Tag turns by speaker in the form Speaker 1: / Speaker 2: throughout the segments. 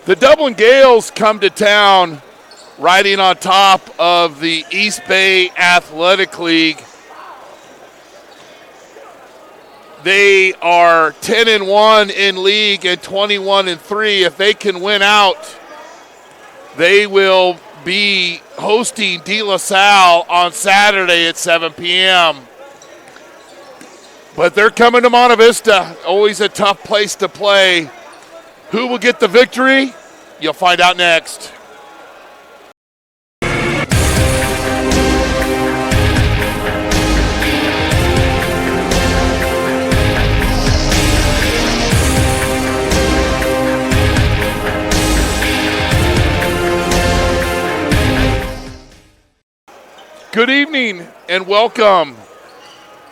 Speaker 1: The Dublin Gales come to town riding on top of the East Bay Athletic League. They are 10-1 in league and 21-3. If they can win out, they will be hosting De La Salle on Saturday at 7 p.m. But they're coming to Monte Vista, always a tough place to play. Who will get the victory? You'll find out next. Good evening and welcome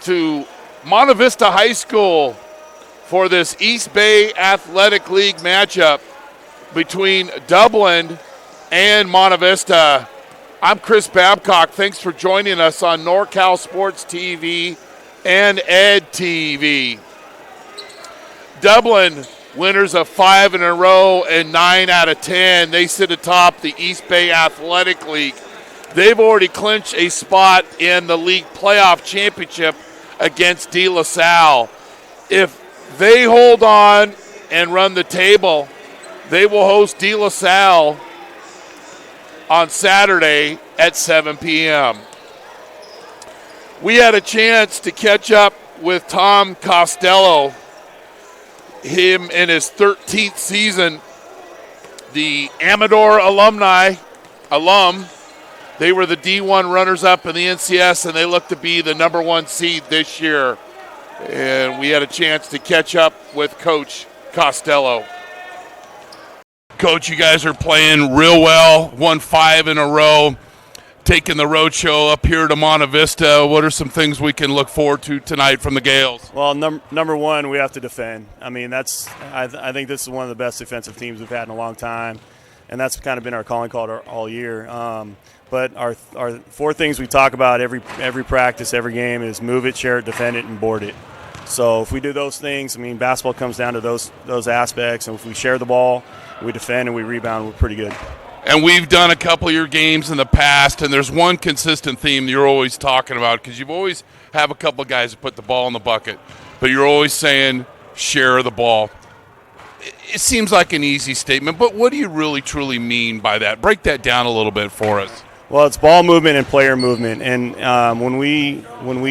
Speaker 1: to Monte Vista High School for this East Bay Athletic League matchup between Dublin and Monte Vista. I'm Chris Babcock. Thanks for joining us on NorCal Sports TV and Ed TV. Dublin, winners of 5 in a row and 9 out of 10. They sit atop the East Bay Athletic League. They've already clinched a spot in the league playoff championship against De La Salle. If they hold on and run the table, they will host De La Salle on Saturday at 7 p.m. We had a chance to catch up with Tom Costello, him in his 13th season, the Amador alum. They were the D1 runners-up in the NCS, and they look to be the number 1 seed this year. And we had a chance to catch up with Coach Costello. Coach, you guys are playing real well, won 5 in a row, taking the road show up here to Monte Vista. What are some things we can look forward to tonight from the Gales?
Speaker 2: Well, number one, we have to defend. I mean, I think this is one of the best defensive teams we've had in a long time, and that's kind of been our calling card all year. But our 4 things we talk about every practice, every game is move it, share it, defend it, and board it. So if we do those things, I mean, basketball comes down to those aspects. And if we share the ball, we defend, and we rebound, we're pretty good.
Speaker 1: And we've done a couple of your games in the past, and there's one consistent theme that you're always talking about, because you've always have a couple of guys that put the ball in the bucket, but you're always saying share the ball. It seems like an easy statement, but what do you really truly mean by that? Break that down a little bit for us.
Speaker 2: Well, it's ball movement and player movement, and when we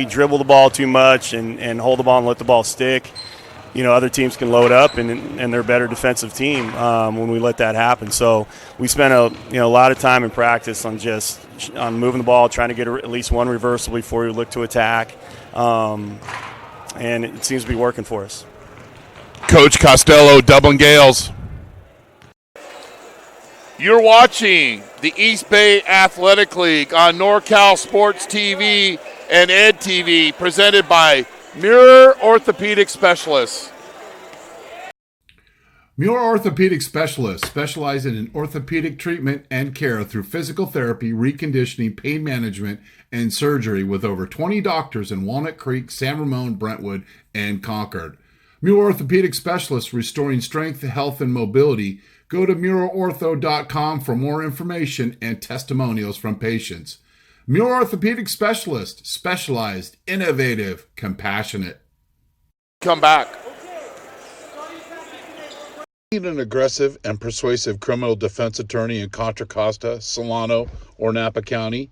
Speaker 2: dribble the ball too much and hold the ball and let the ball stick, other teams can load up and they're a better defensive team when we let that happen. So we spent a lot of time in practice on moving the ball, trying to get at least one reversal before we look to attack, and it seems to be working for us.
Speaker 1: Coach Costello, Dublin Gales. You're watching the East Bay Athletic League on NorCal Sports TV and Ed TV, presented by Muir Orthopedic Specialists.
Speaker 3: Muir Orthopedic Specialists specialize in orthopedic treatment and care through physical therapy, reconditioning, pain management, and surgery with over 20 doctors in Walnut Creek, San Ramon, Brentwood, and Concord. Muir Orthopedic Specialists, restoring strength, health, and mobility. Go to MuirOrtho.com for more information and testimonials from patients. Muir Orthopedic Specialist, specialized, innovative, compassionate.
Speaker 1: Come back.
Speaker 4: Need an aggressive and persuasive criminal defense attorney in Contra Costa, Solano, or Napa County?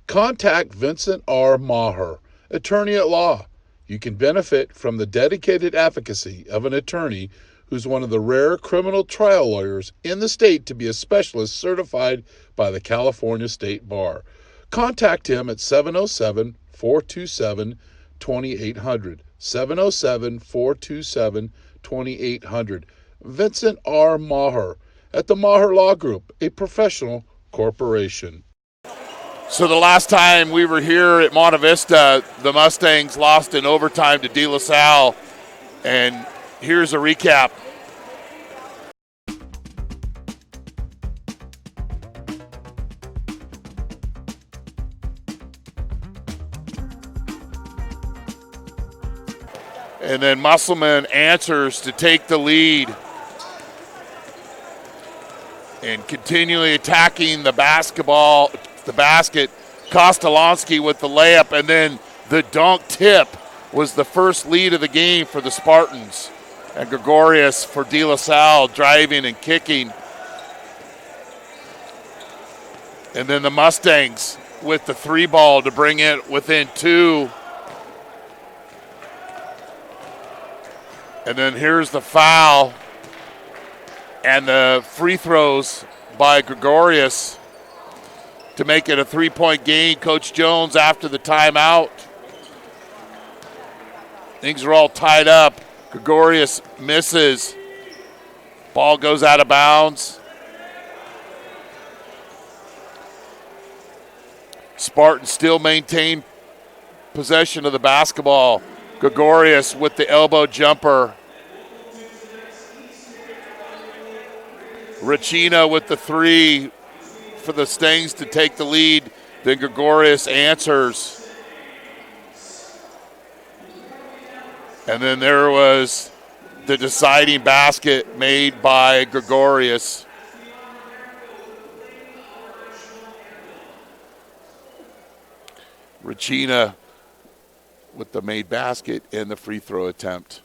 Speaker 4: Contact Vincent R. Maher, attorney at law. You can benefit from the dedicated advocacy of an attorney who's one of the rare criminal trial lawyers in the state to be a specialist certified by the California State Bar. Contact him at 707-427-2800. 707-427-2800. Vincent R. Maher at the Maher Law Group, a professional corporation.
Speaker 1: So the last time we were here at Monte Vista, the Mustangs lost in overtime to De La Salle, and here's a recap. And then Musselman answers to take the lead. And continually attacking the basket. Kostolonsky with the layup, and then the dunk tip was the first lead of the game for the Spartans. And Gregorius for De La Salle driving and kicking. And then the Mustangs with the 3-ball to bring it within 2. And then here's the foul and the free throws by Gregorius to make it a 3-point game. Coach Jones after the timeout. Things are all tied up. Gregorius misses. Ball goes out of bounds. Spartans still maintain possession of the basketball. Gregorius with the elbow jumper. Ricina with the 3 for the Stangs to take the lead. Then Gregorius answers. And then there was the deciding basket made by Gregorius. Ricina with the made basket and the free throw attempt.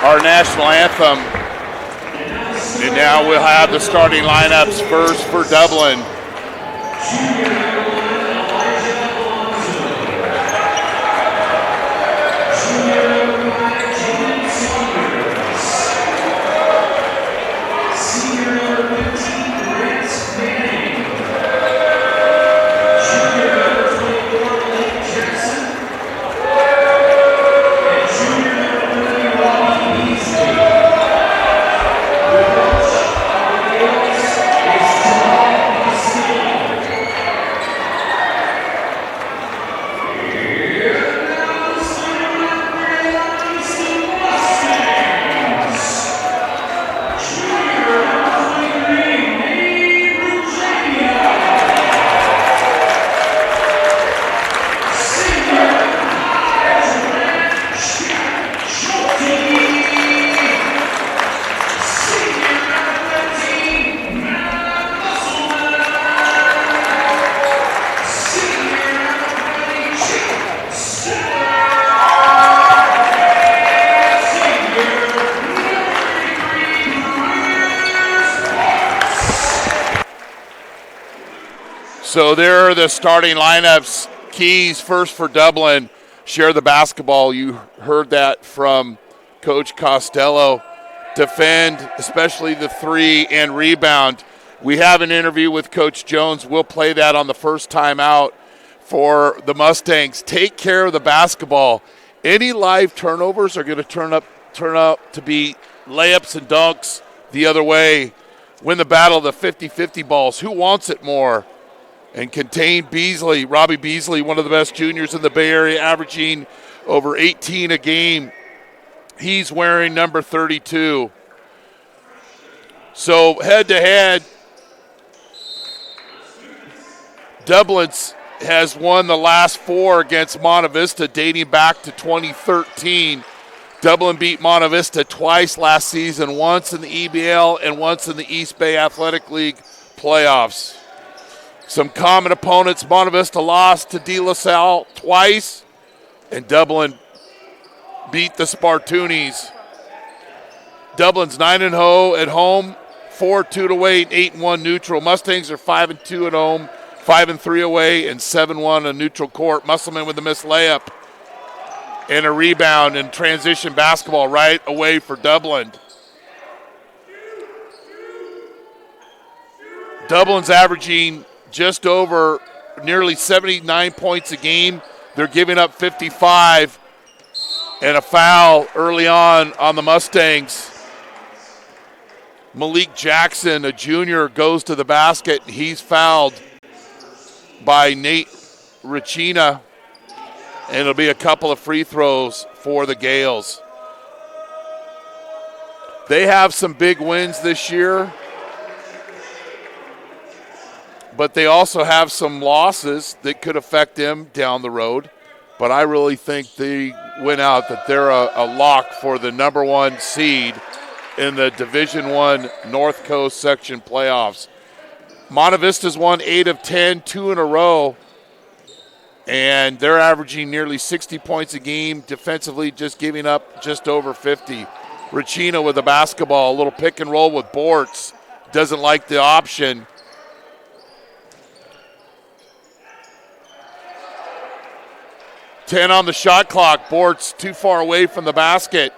Speaker 1: Our national anthem. And now we'll have the starting lineups first for Dublin. So there are the starting lineups. Keys first for Dublin. Share the basketball. You heard that from Coach Costello. Defend, especially the 3 and rebound. We have an interview with Coach Jones. We'll play that on the first time out for the Mustangs. Take care of the basketball. Any live turnovers are going to turn out to be layups and dunks the other way. Win the battle of the 50-50 balls. Who wants it more? And contain Beasley. Robbie Beasley, one of the best juniors in the Bay Area, averaging over 18 a game. He's wearing number 32. So head-to-head, Dublin has won the last 4 against Monte Vista dating back to 2013. Dublin beat Monte Vista twice last season, once in the EBL and once in the East Bay Athletic League playoffs. Some common opponents. Monte Vista lost to De La Salle twice, and Dublin beat the Spartoonies. Dublin's 9-0 at home, 4-2 away, 8-1 neutral. Mustangs are 5-2 at home, 5-3 away, and 7-1 on neutral court. Musselman with a missed layup and a rebound in transition basketball right away for Dublin. Dublin's averaging just over nearly 79 points a game. They're giving up 55, and a foul early on the Mustangs. Malik Jackson, a junior, goes to the basket. He's fouled by Nate Ricina, and it'll be a couple of free throws for the Gales. They have some big wins this year, but they also have some losses that could affect them down the road. But I really think they went out that they're a lock for the number one seed in the Division I North Coast section playoffs. Monte Vista's won 8 of 10, 2 in a row, and they're averaging nearly 60 points a game, defensively just giving up just over 50. Ricina with the basketball, a little pick and roll with Bortz. Doesn't like the option. Ten on the shot clock. Bortz too far away from the basket.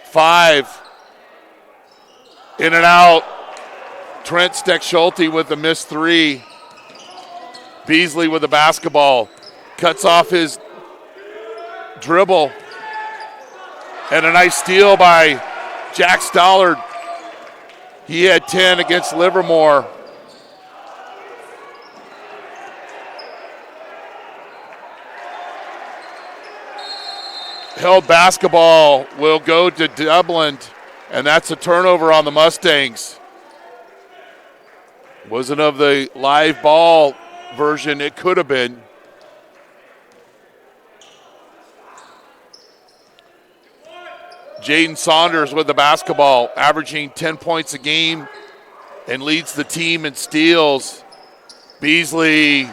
Speaker 1: 5. In and out. Trent Steck-Schulte with the missed 3. Beasley with the basketball. Cuts off his dribble. And a nice steal by Jack Stollard. He had 10 against Livermore. Held basketball will go to Dublin, and that's a turnover on the Mustangs. Wasn't of the live ball version, it could have been. Jaden Saunders with the basketball, averaging 10 points a game and leads the team in steals. Beasley,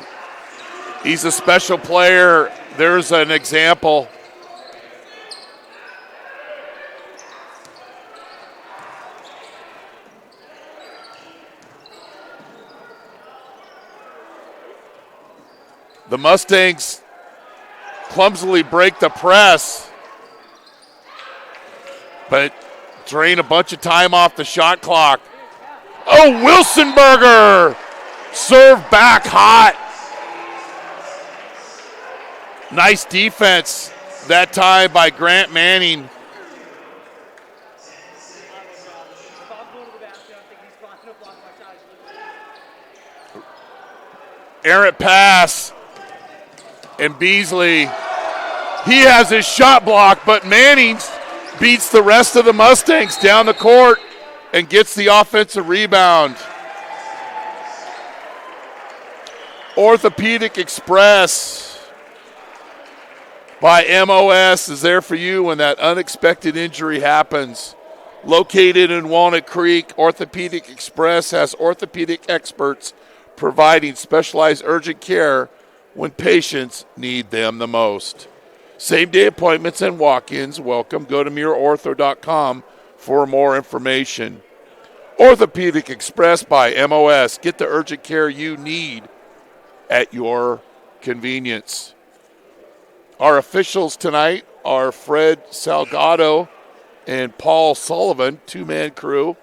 Speaker 1: he's a special player. There's an example. The Mustangs clumsily break the press, but drain a bunch of time off the shot clock. Oh, Wilsonberger! Serve back hot. Nice defense that time by Grant Manning. Errant pass. And Beasley, he has his shot blocked, but Manning beats the rest of the Mustangs down the court and gets the offensive rebound. Orthopedic Express by MOS is there for you when that unexpected injury happens. Located in Walnut Creek, Orthopedic Express has orthopedic experts providing specialized urgent care when patients need them the most. Same-day appointments and walk-ins welcome. Go to muirortho.com for more information. Orthopedic Express by MOS. Get the urgent care you need at your convenience. Our officials tonight are Fred Salgado and Paul Sullivan, two-man crew.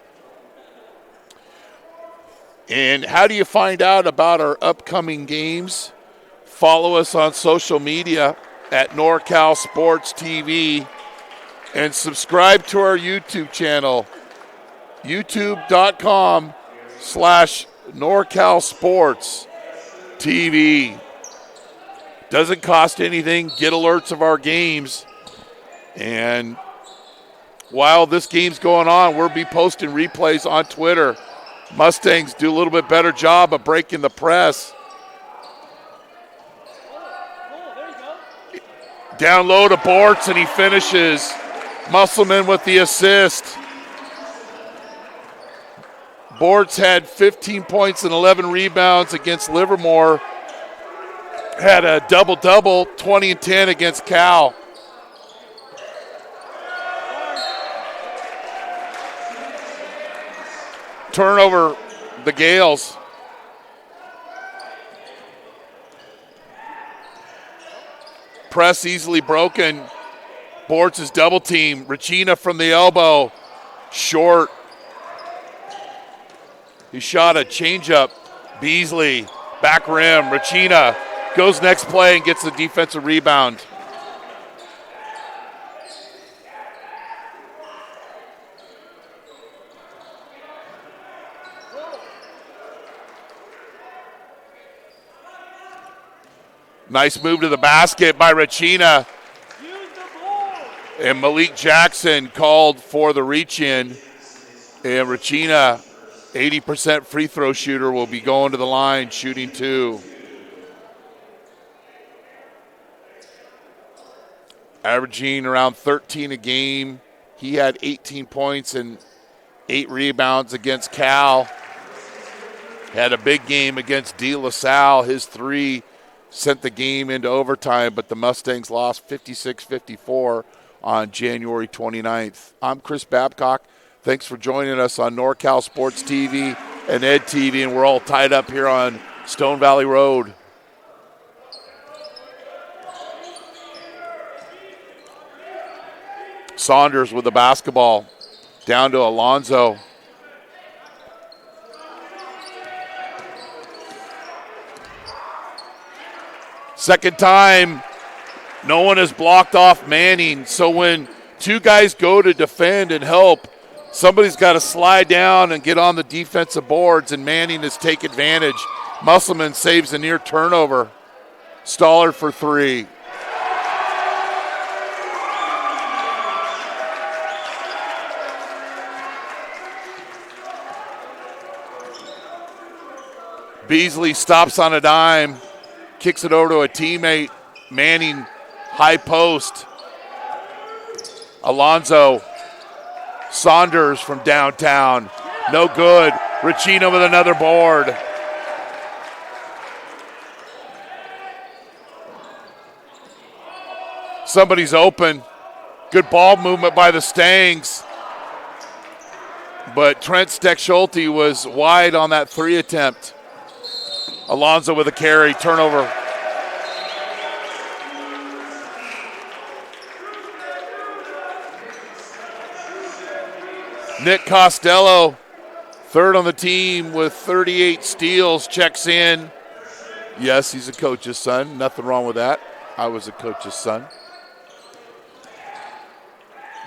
Speaker 1: And how do you find out about our upcoming games? Follow us on social media at NorCal Sports TV and subscribe to our YouTube channel, youtube.com/NorCal Sports TV. Doesn't cost anything. Get alerts of our games. And while this game's going on, we'll be posting replays on Twitter. Mustangs do a little bit better job of breaking the press. Down low to Bortz, and he finishes. Musselman with the assist. Bortz had 15 points and 11 rebounds against Livermore. Had a double-double, 20 and 10 against Cal. Turnover, the Gales. Press easily broken. Bortz is double team. Regina from the elbow. Short. He shot a changeup. Beasley, back rim. Regina goes next play and gets the defensive rebound. Nice move to the basket by Regina. And Malik Jackson called for the reach-in. And Regina, 80% free throw shooter, will be going to the line, shooting 2. Averaging around 13 a game. He had 18 points and 8 rebounds against Cal. Had a big game against De La Salle. His 3 sent the game into overtime, but the Mustangs lost 56-54 on January 29th. I'm Chris Babcock. Thanks for joining us on NorCal Sports TV and Ed TV, and we're all tied up here on Stone Valley Road. Saunders with the basketball. Down to Alonzo. Second time, no one has blocked off Manning. So when 2 guys go to defend and help, somebody's got to slide down and get on the defensive boards, and Manning has taken advantage. Musselman saves a near turnover. Stoller for 3. Beasley stops on a dime. Kicks it over to a teammate. Manning, high post. Alonzo. Saunders from downtown. No good. Regina with another board. Somebody's open. Good ball movement by the Stangs. But Trent Steck-Schulte was wide on that 3 attempt. Alonzo with a carry, turnover. Nick Costello, third on the team with 38 steals, checks in. Yes, he's a coach's son. Nothing wrong with that. I was a coach's son.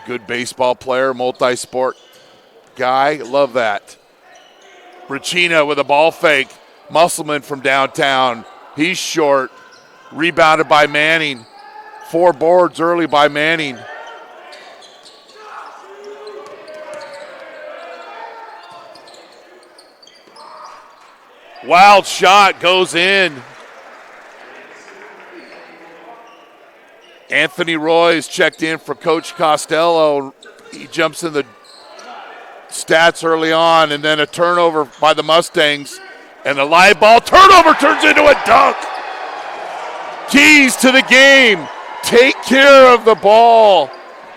Speaker 1: Good baseball player, multi-sport guy. Love that. Regina with a ball fake. Musselman from downtown. He's short. Rebounded by Manning. 4 boards early by Manning. Wild shot goes in. Anthony Roy's checked in for Coach Costello. He jumps in the stats early on, and then a turnover by the Mustangs. And the live ball turnover turns into a dunk. Keys to the game. Take care of the ball.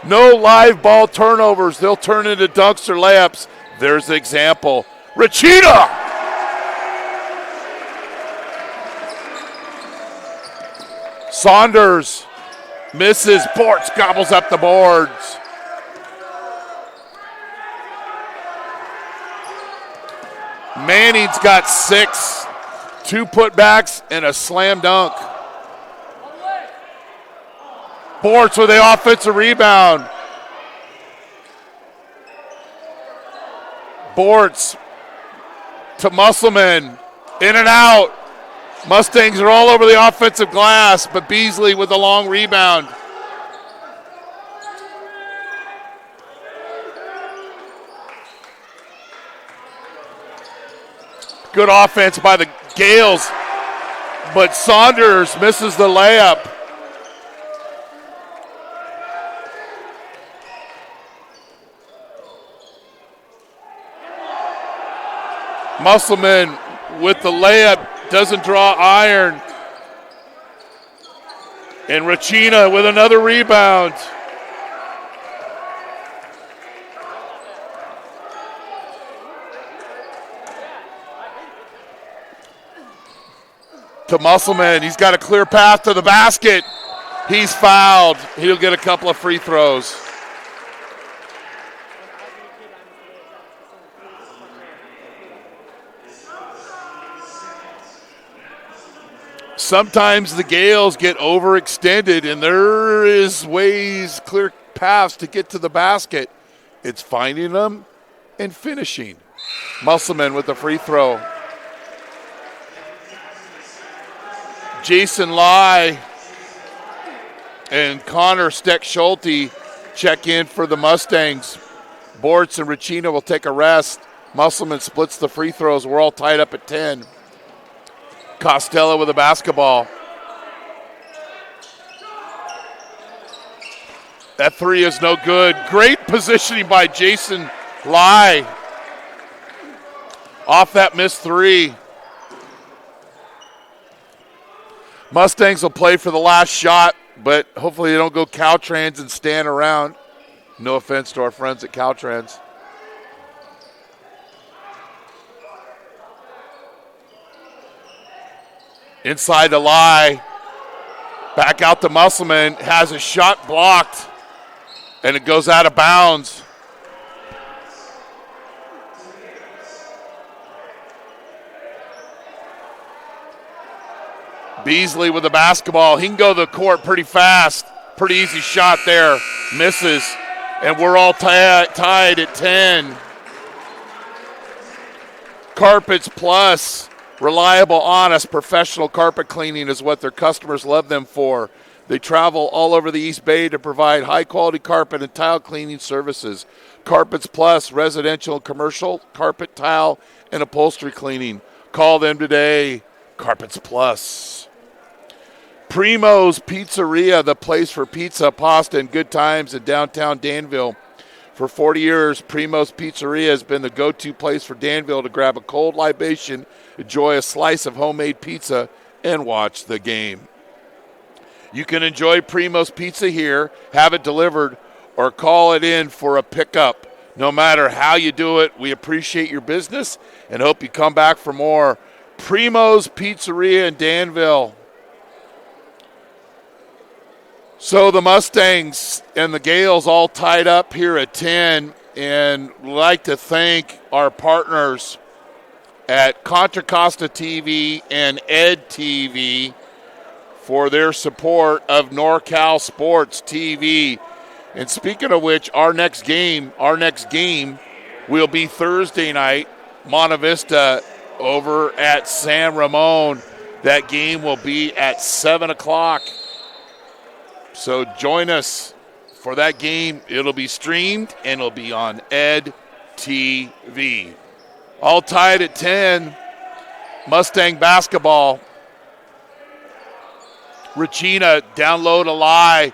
Speaker 1: No live ball turnovers. They'll turn into dunks or layups. There's the example. Regina. Saunders misses. Bortz gobbles up the boards. Manning's got 6, 2 putbacks, and a slam dunk. Bortz with the offensive rebound. Bortz to Musselman. In and out. Mustangs are all over the offensive glass, but Beasley with the long rebound. Good offense by the Gales, but Saunders misses the layup. Musselman with the layup, doesn't draw iron. And Rachina with another rebound. To Musselman, he's got a clear path to the basket. He's fouled. He'll get a couple of free throws. Sometimes the Gales get overextended, and there is ways, clear paths to get to the basket. It's finding them and finishing. Musselman with the free throw. Jason Lai and Connor Steck-Schulte check in for the Mustangs. Bortz and Rachina will take a rest. Musselman splits the free throws. We're all tied up at 10. Costello with a basketball. That three is no good. Great positioning by Jason Lai. Off that missed three. Mustangs will play for the last shot, but hopefully they don't go Caltrans and stand around. No offense to our friends at Caltrans. Inside to Lai. Back out to Musselman. Has a shot blocked. And it goes out of bounds. Beasley with the basketball. He can go to the court pretty fast. Pretty easy shot there. Misses. And we're all tied at 10. Carpets Plus. Reliable, honest, professional carpet cleaning is what their customers love them for. They travel all over the East Bay to provide high-quality carpet and tile cleaning services. Carpets Plus, residential and commercial, carpet, tile, and upholstery cleaning. Call them today. Carpets Plus. Primo's Pizzeria, the place for pizza, pasta, and good times in downtown Danville. For 40 years, Primo's Pizzeria has been the go-to place for Danville to grab a cold libation, enjoy a slice of homemade pizza, and watch the game. You can enjoy Primo's Pizza here, have it delivered, or call it in for a pickup. No matter how you do it, we appreciate your business and hope you come back for more. Primo's Pizzeria in Danville. So the Mustangs and the Gales all tied up here at 10, and we'd like to thank our partners at Contra Costa TV and Ed TV for their support of NorCal Sports TV. And speaking of which, our next game will be Thursday night, Monte Vista over at San Ramon. That game will be at 7 o'clock. So join us for that game. It'll be streamed, and it'll be on Ed TV. All tied at 10. Mustang basketball. Regina down low to Lai.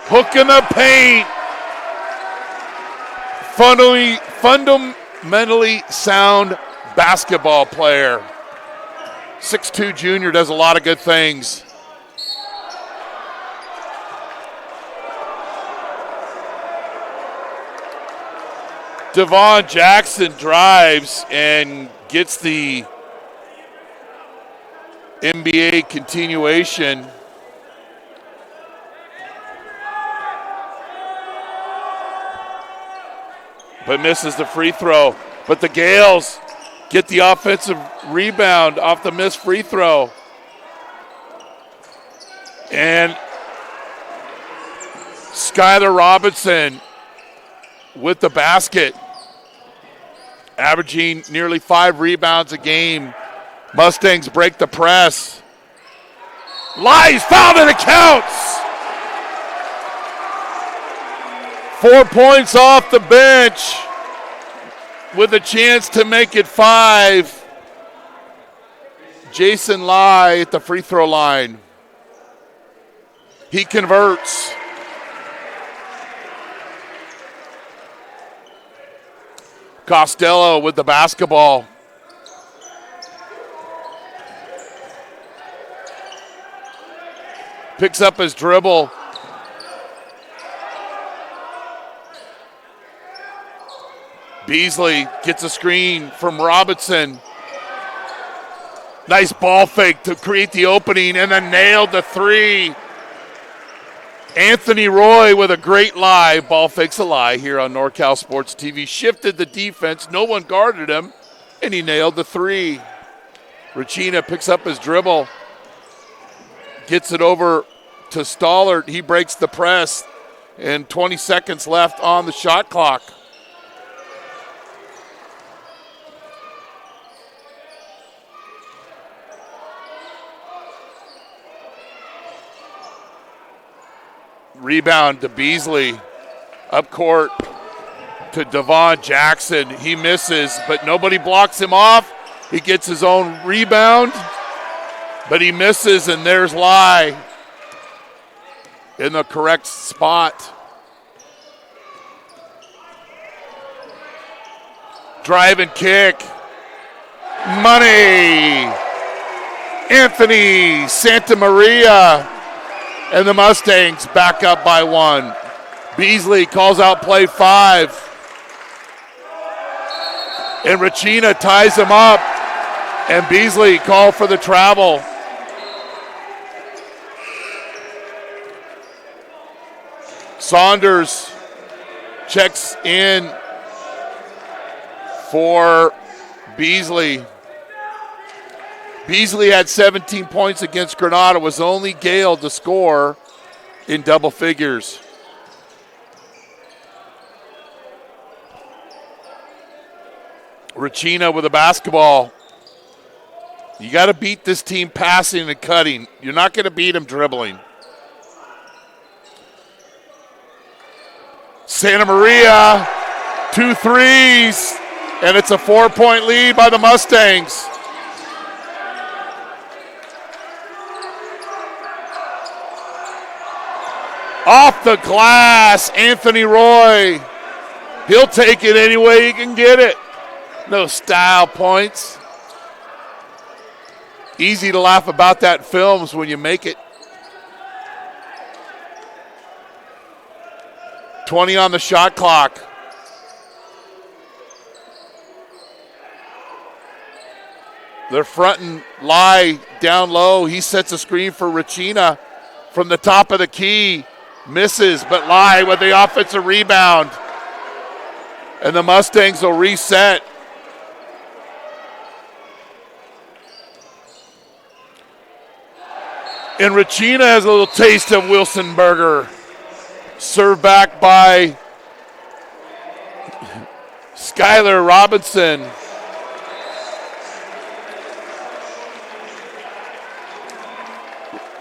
Speaker 1: Hook in the paint. Fundamentally sound basketball player. 6'2" junior does a lot of good things. Devon Jackson drives and gets the NBA continuation. But misses the free throw. But the Gales get the offensive rebound off the missed free throw. And Skylar Robinson with the basket, averaging nearly 5 rebounds a game. Mustangs break the press. Lies fouled and it counts. 4 points off the bench with a chance to make it 5. Jason Lai at the free throw line. He converts. Costello with the basketball. picks up his dribble. Beasley gets a screen from Robinson. Nice ball fake to create the opening and then nailed the three. Anthony Roy with a great lie. Ball fakes a lie here on NorCal Sports TV. Shifted the defense. No one guarded him, and he nailed the three. Racina picks up his dribble. Gets it over to Stollard. He breaks the press, and 20 seconds left on the shot clock. Rebound to Beasley. Up court to Devon Jackson. He misses, but nobody blocks him off. He gets his own rebound, but he misses, and there's Lai in the correct spot. Drive and kick. Money. Anthony Santamaria. And the Mustangs back up by one. Beasley calls out play 5. And Racina ties him up. And Beasley called for the travel. Saunders checks in for Beasley. Beasley had 17 points against Granada, was only Gale to score in double figures. Racina with a basketball. You got to beat this team passing and cutting. You're not going to beat them dribbling. Santa Maria, 2 threes, and it's a 4-point lead by the Mustangs. Off the glass, Anthony Roy. He'll take it any way he can get it. No style points. Easy to laugh about that in films when you make it. 20 on the shot clock. They're fronting Lai down low. He sets a screen for Racina from the top of the key. Misses, but Lai with the offensive rebound. And the Mustangs will reset. And Racina has a little taste of Wilson Burger. Served back by Skylar Robinson.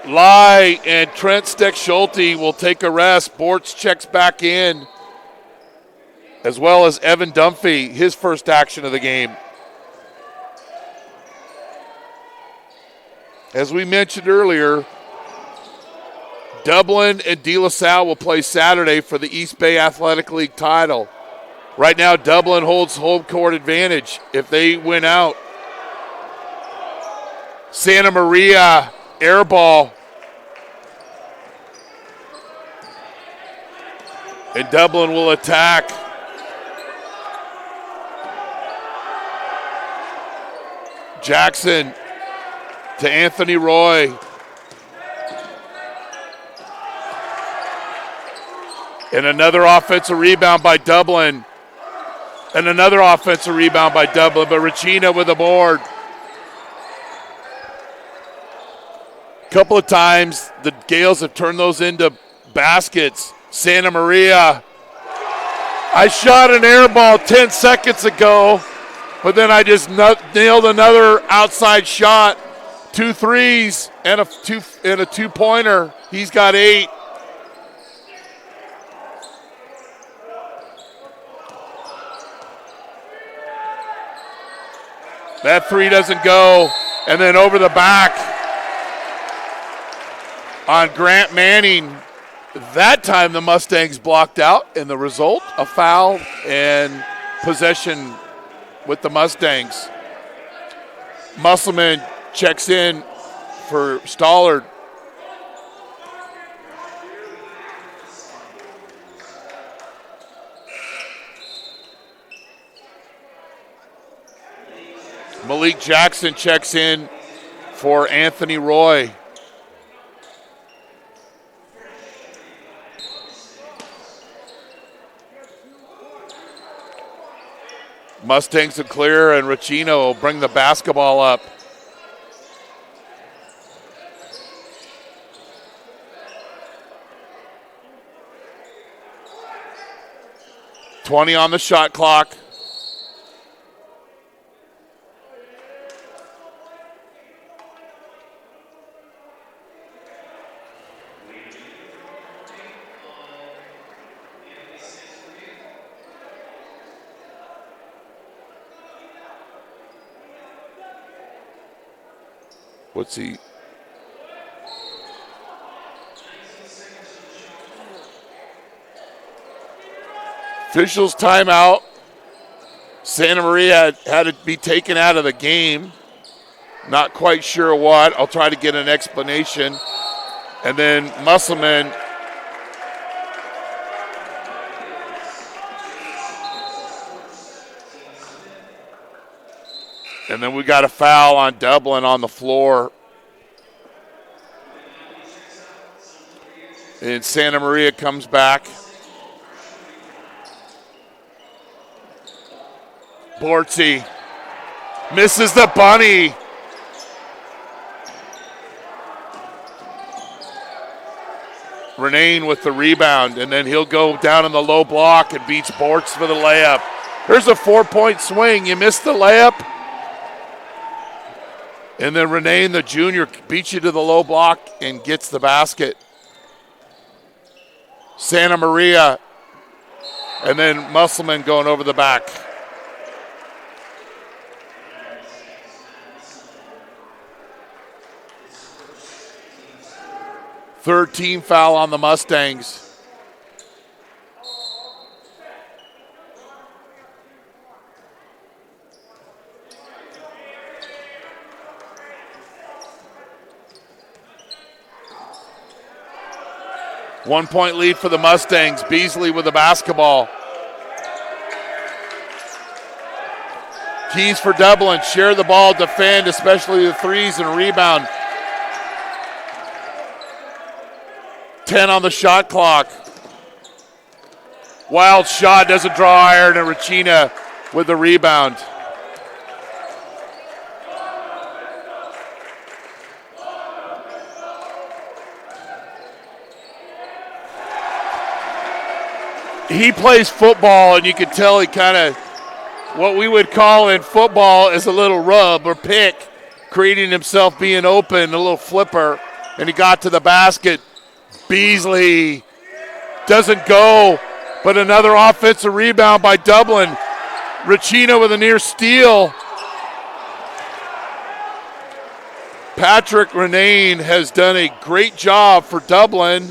Speaker 1: Lai and Trent Steck-Schulte will take a rest. Bortz checks back in, as well as Evan Dunphy, his first action of the game. As we mentioned earlier, Dublin and De La Salle will play Saturday for the East Bay Athletic League title. Right now, Dublin holds home court advantage if they win out. Santa Maria, air ball. And Dublin will attack. Jackson to Anthony Roy. And another offensive rebound by Dublin. And another offensive rebound by Dublin, but Racina with the board. Couple of times the Gales have turned those into baskets. Santa Maria. I shot an air ball 10 seconds ago, but then I just nailed another outside shot. 2 threes and a 2-pointer. He's got 8. That 3 doesn't go. And then over the back on Grant Manning. That time the Mustangs blocked out, and the result, a foul and possession with the Mustangs. Musselman checks in for Stollard. Malik Jackson checks in for Anthony Roy. Mustangs will clear, and Ricino will bring the basketball up. $20 on the shot clock. What's he? Officials timeout. Santa Maria had to be taken out of the game. Not quite sure what. I'll try to get an explanation. And then Musselman. And then we got a foul on Dublin on the floor. And Santa Maria comes back. Bortzy misses the bunny. Renane with the rebound, and then he'll go down in the low block and beats Bortz for the layup. Here's a 4-point swing. You missed the layup. And then Renane, the junior, beats you to the low block and gets the basket. Santa Maria, and then Musselman going over the back. Third team foul on the Mustangs. One-point lead for the Mustangs. Beasley with the basketball. Keys for Dublin. Share the ball, defend, especially the threes, and rebound. 10 on the shot clock. Wild shot, doesn't draw iron, and Ricina with the rebound. He plays football, and you can tell he kind of, what we would call in football is a little rub or pick, creating himself being open, a little flipper, and he got to the basket. Beasley doesn't go, but another offensive rebound by Dublin. Ricino with a near steal. Patrick Renane has done a great job for Dublin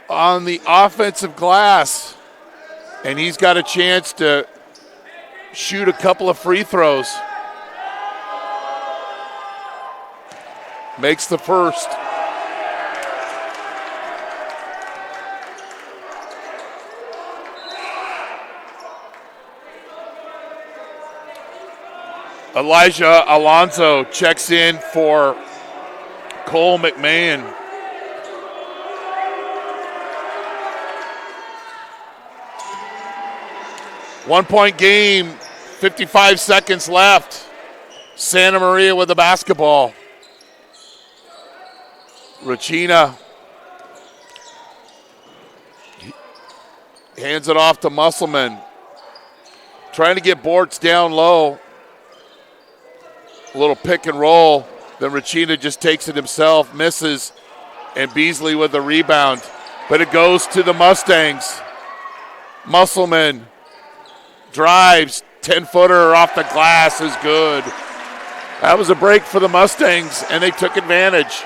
Speaker 1: on the offensive glass, and he's got a chance to shoot a couple of free throws. Makes the first. Elijah Alonso checks in for Cole McMahon. One-point game, 55 seconds left. Santa Maria with the basketball. Ricina hands it off to Musselman. Trying to get Bortz down low. A little pick and roll. Then Ricina just takes it himself, misses, and Beasley with the rebound. But it goes to the Mustangs. Musselman drives, 10-footer off the glass is good. That was a break for the Mustangs, and they took advantage.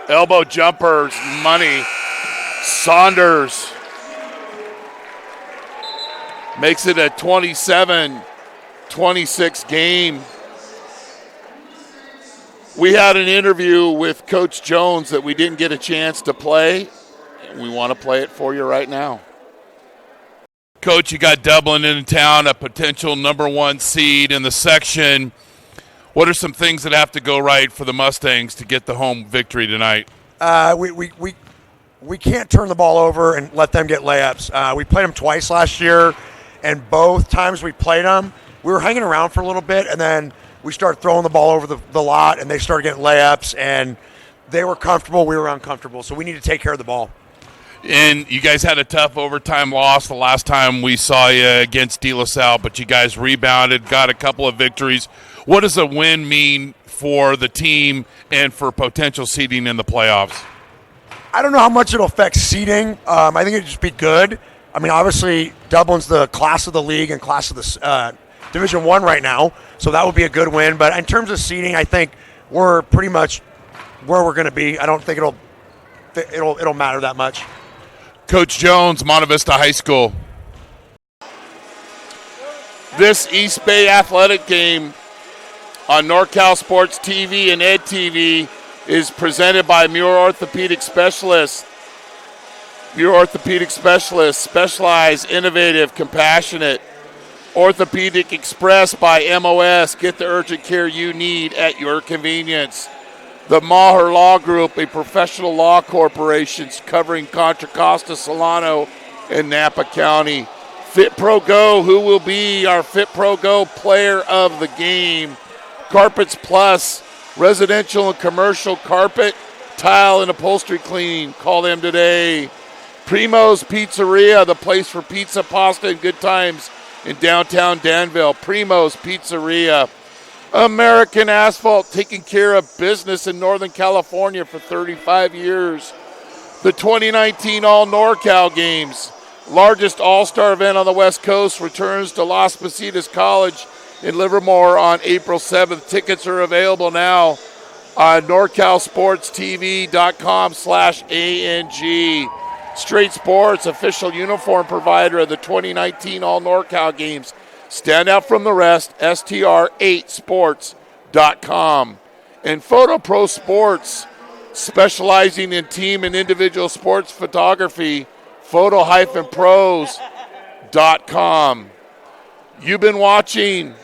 Speaker 1: Elbow jumpers, money. Saunders. Makes it a 27-26 game. We had an interview with Coach Jones that we didn't get a chance to play. We want to play it for you right now. Coach, you got Dublin in town, a potential number 1 seed in the section. What are some things that have to go right for the Mustangs to get the home victory tonight?
Speaker 5: We can't turn the ball over and let them get layups. We played them twice last year, and both times we played them, we were hanging around for a little bit, and then we started throwing the ball over the lot, and they started getting layups, and they were comfortable, we were uncomfortable, so we need to take care of the ball.
Speaker 1: And you guys had a tough overtime loss the last time we saw you against De La Salle, but you guys rebounded, got a couple of victories. What does a win mean for the team and for potential seeding in the playoffs?
Speaker 5: I don't know how much it'll affect seeding. I think it'd just be good. I mean, obviously, Dublin's the class of the league and class of the Division I right now, so that would be a good win. But in terms of seeding, I think we're pretty much where we're going to be. I don't think it'll matter that much.
Speaker 1: Coach Jones, Monte Vista High School. This East Bay athletic game on NorCal Sports TV and Ed TV is presented by Muir Orthopedic Specialists. Muir Orthopedic Specialists specialize, innovative, compassionate. Orthopedic Express by MOS. Get the urgent care you need at your convenience. The Maher Law Group, a professional law corporation covering Contra Costa, Solano, and Napa County. Fit Pro Go, who will be our Fit Pro Go player of the game? Carpets Plus, residential and commercial carpet, tile, and upholstery cleaning. Call them today. Primo's Pizzeria, the place for pizza, pasta, and good times in downtown Danville. Primo's Pizzeria. American Asphalt, taking care of business in Northern California for 35 years. The 2019 All NorCal Games, largest all-star event on the West Coast, returns to Las Positas College in Livermore on April 7th. Tickets are available now on NorCalSportsTV.com/ANG. Straight Sports, official uniform provider of the 2019 All NorCal Games. Stand out from the rest, str8sports.com. And Photo Pro Sports, specializing in team and individual sports photography, photo-pros.com. You've been watching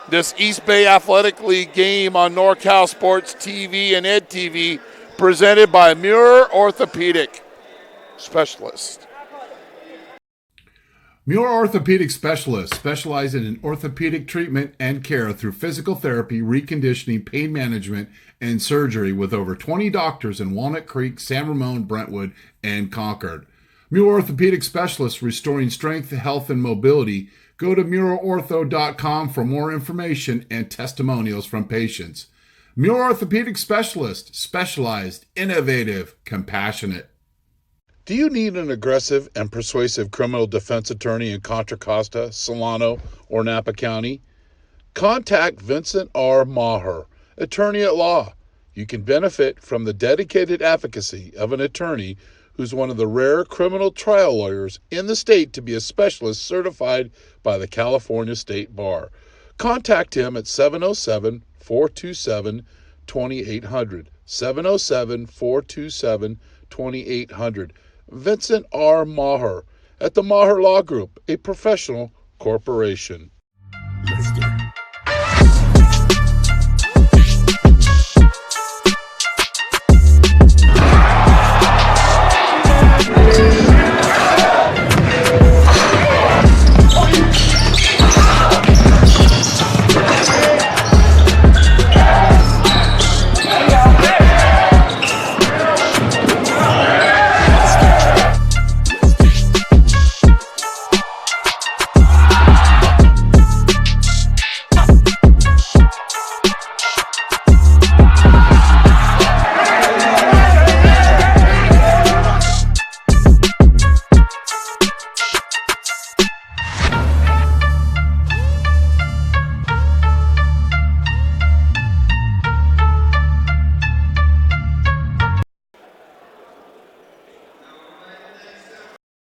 Speaker 1: this East Bay Athletic League game on NorCal Sports TV and Ed TV, presented by Muir Orthopedic Specialists.
Speaker 3: Muir Orthopedic Specialists specialize in orthopedic treatment and care through physical therapy, reconditioning, pain management, and surgery with over 20 doctors in Walnut Creek, San Ramon, Brentwood, and Concord. Muir Orthopedic Specialists, restoring strength, health, and mobility. Go to MuirOrtho.com for more information and testimonials from patients. Muir Orthopedic Specialist, specialized, innovative, compassionate.
Speaker 4: Do you need an aggressive and persuasive criminal defense attorney in Contra Costa, Solano, or Napa County? Contact Vincent R. Maher, attorney at law. You can benefit from the dedicated advocacy of an attorney who's one of the rare criminal trial lawyers in the state to be a specialist certified by the California State Bar. Contact him at 707-427-2800, 707-427-2800. Vincent R. Maher at the Maher Law Group, a professional corporation.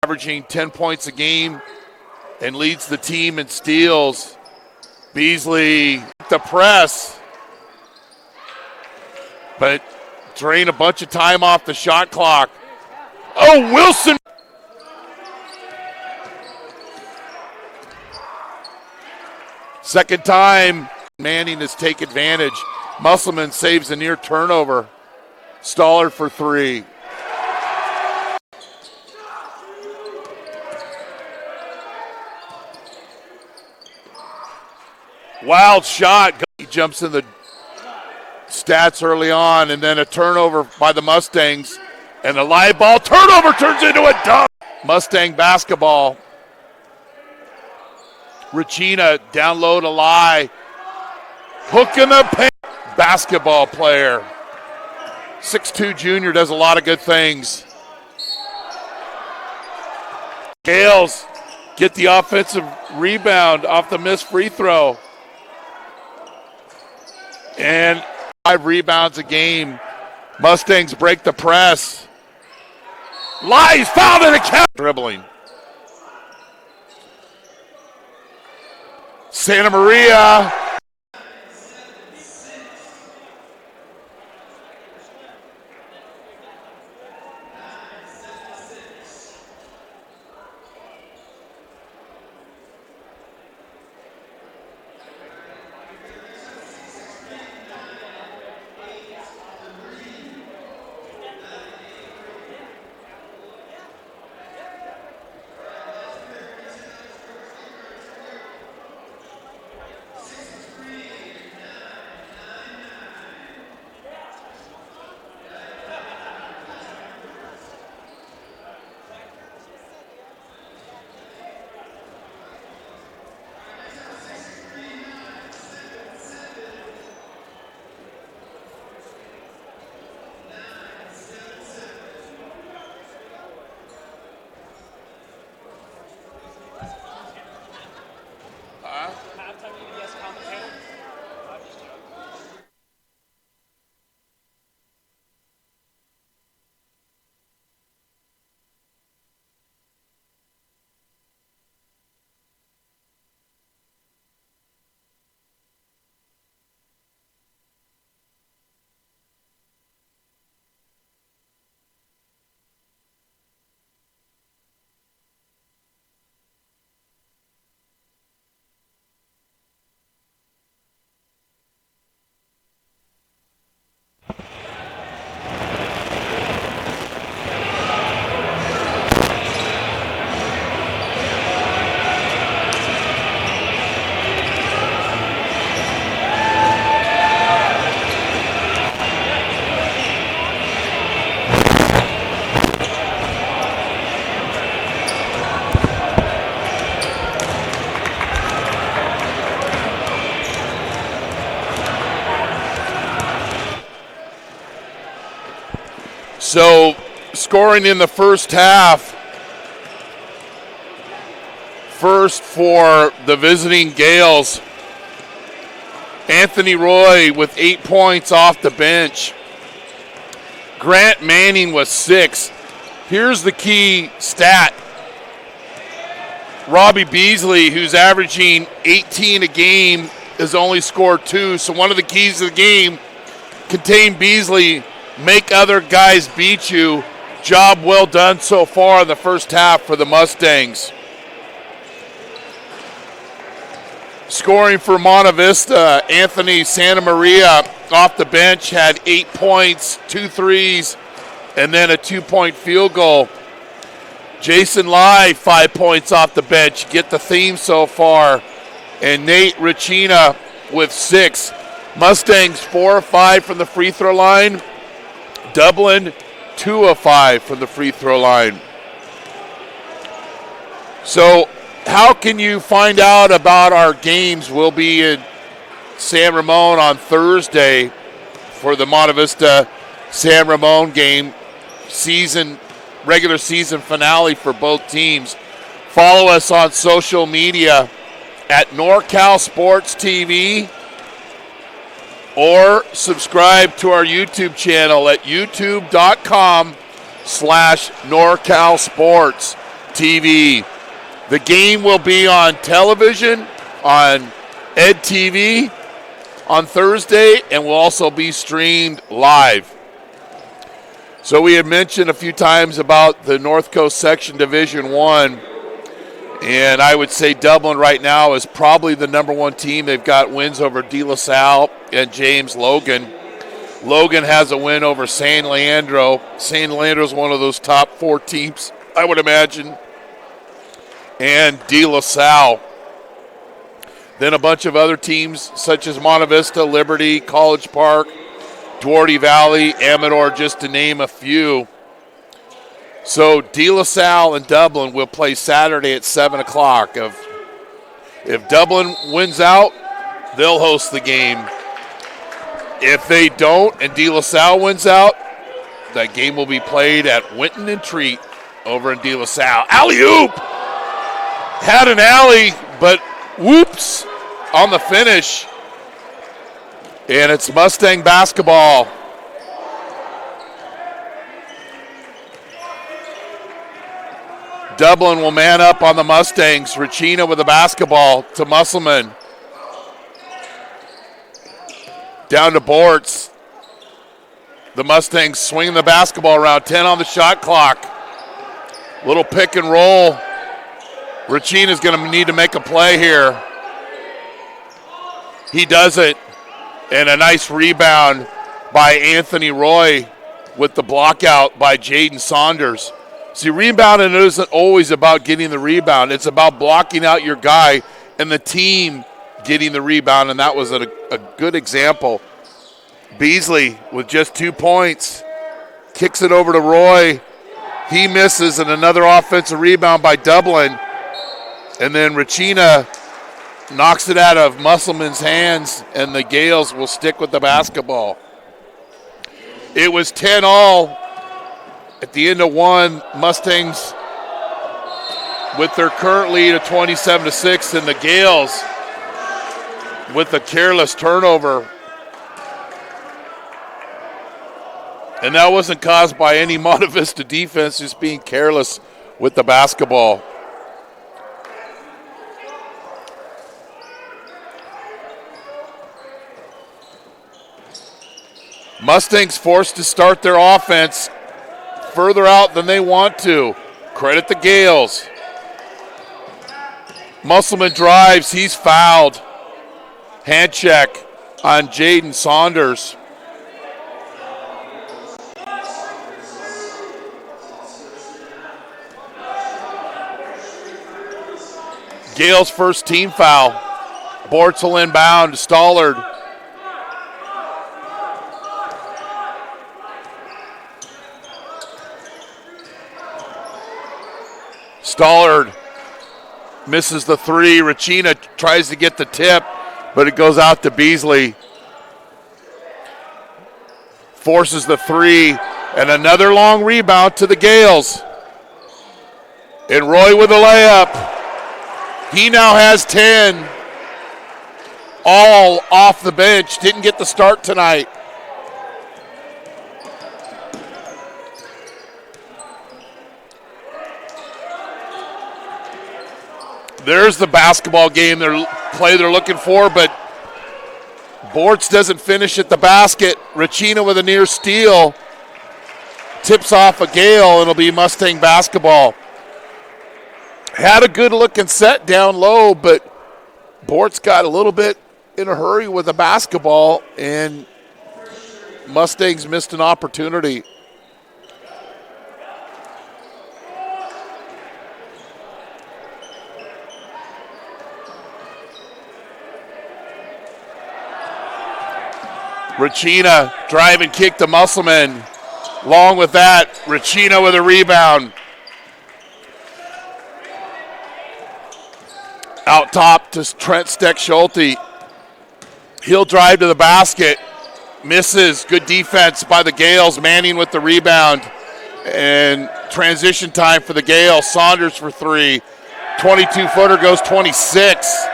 Speaker 1: Averaging 10 points a game and leads the team in steals. Beasley, the press, but drain a bunch of time off the shot clock. Oh, Wilson. Second time, Manning has taken advantage. Musselman saves a near turnover. Stoller for three. Wild shot. He jumps in the stats early on, and then a turnover by the Mustangs. And a live ball turnover turns into a dunk. Mustang basketball. Regina down low to Lai. Hook in the paint. Basketball player. 6'2 junior does a lot of good things. Gales get the offensive rebound off the missed free throw. And 5 rebounds a game. Mustangs break the press. Lai's fouled in the count. Dribbling. Santa Maria. So, scoring in the first half. First for the visiting Gales. Anthony Roy with 8 points off the bench. Grant Manning was 6. Here's the key stat. Robbie Beasley, who's averaging 18 a game, has only scored 2. So one of the keys of the game, contain Beasley, make other guys beat you. Job well done so far in the first half for the Mustangs. Scoring for Monte Vista, Anthony Santa Maria off the bench had 8 points, 2 threes, and then a 2-point field goal. Jason Lai, 5 points off the bench. Get the theme so far. And Nate Regina with 6. Mustangs 4 of 5 from the free throw line. Dublin 2 of 5 from the free throw line. So how can you find out about our games? We'll be in San Ramon on Thursday for the Monte Vista San Ramon game, regular season finale for both teams. Follow us on social media at NorCal Sports TV or subscribe to our YouTube channel at youtube.com/NorCal Sports TV. The game will be on television, on EdTV on Thursday, and will also be streamed live. So we had mentioned a few times about the North Coast Section Division 1, and I would say Dublin right now is probably the number one team. They've got wins over De La Salle and James Logan. Logan has a win over San Leandro. San Leandro is one of those top 4 teams, I would imagine. And De La Salle. Then a bunch of other teams such as Monte Vista, Liberty, College Park, Duarte Valley, Amador, just to name a few. So De La Salle and Dublin will play Saturday at 7 o'clock. If Dublin wins out, they'll host the game. If they don't and De La Salle wins out, that game will be played at Winton and Treat over in De La Salle. Alley-oop! Had an alley, but whoops on the finish. And it's Mustang basketball. Dublin will man up on the Mustangs. Regina with the basketball to Musselman. Down to Bortz. The Mustangs swing the basketball around. 10 on the shot clock. Little pick and roll. Regina's going to need to make a play here. He does it. And a nice rebound by Anthony Roy with the block out by Jaden Saunders. See, rebounding isn't always about getting the rebound. It's about blocking out your guy and the team getting the rebound, and that was a good example. Beasley with just 2 points. Kicks it over to Roy. He misses, and another offensive rebound by Dublin. And then Regina knocks it out of Musselman's hands, and the Gales will stick with the basketball. It was 10-all at the end of 1. Mustangs with their current lead of 27-6, and the Gales with a careless turnover. And that wasn't caused by any Monte Vista defense, just being careless with the basketball. Mustangs forced to start their offense further out than they want to. Credit the Gales. Musselman drives. He's fouled. Hand check on Jaden Saunders. Gales' first team foul. Bortz will inbound. Stollard. Stollard misses the 3. Regina tries to get the tip, but it goes out to Beasley. Forces the 3, and another long rebound to the Gales. And Roy with a layup. He now has 10. All off the bench. Didn't get the start tonight. There's the basketball game they're looking for, but Bortz doesn't finish at the basket. Regina with a near steal. Tips off a Gale, and it'll be Mustang basketball. Had a good looking set down low, but Bortz got a little bit in a hurry with the basketball, and Mustangs missed an opportunity. Regina drive and kick to Musselman. Along with that, Regina with a rebound. Out top to Trent Steck-Schulte. He'll drive to the basket. Misses. Good defense by the Gales. Manning with the rebound. And transition time for the Gales. Saunders for 3. 22-footer goes 26.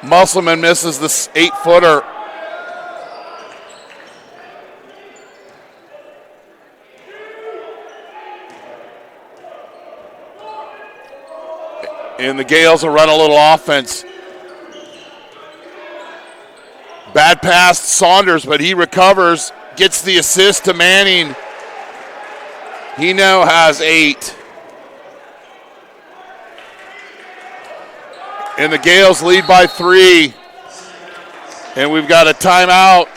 Speaker 1: Musselman misses the 8-footer. And the Gales will run a little offense. Bad pass, Saunders, but he recovers, gets the assist to Manning. He now has 8. And the Gales lead by 3. And we've got a timeout.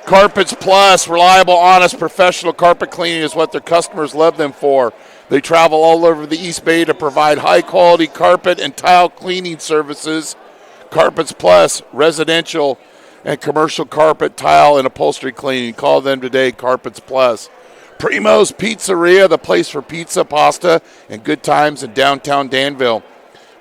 Speaker 1: Carpets Plus, reliable, honest, professional carpet cleaning is what their customers love them for. They travel all over the East Bay to provide high-quality carpet and tile cleaning services. Carpets Plus, residential and commercial carpet, tile, and upholstery cleaning. Call them today, Carpets Plus. Primo's Pizzeria, the place for pizza, pasta, and good times in downtown Danville.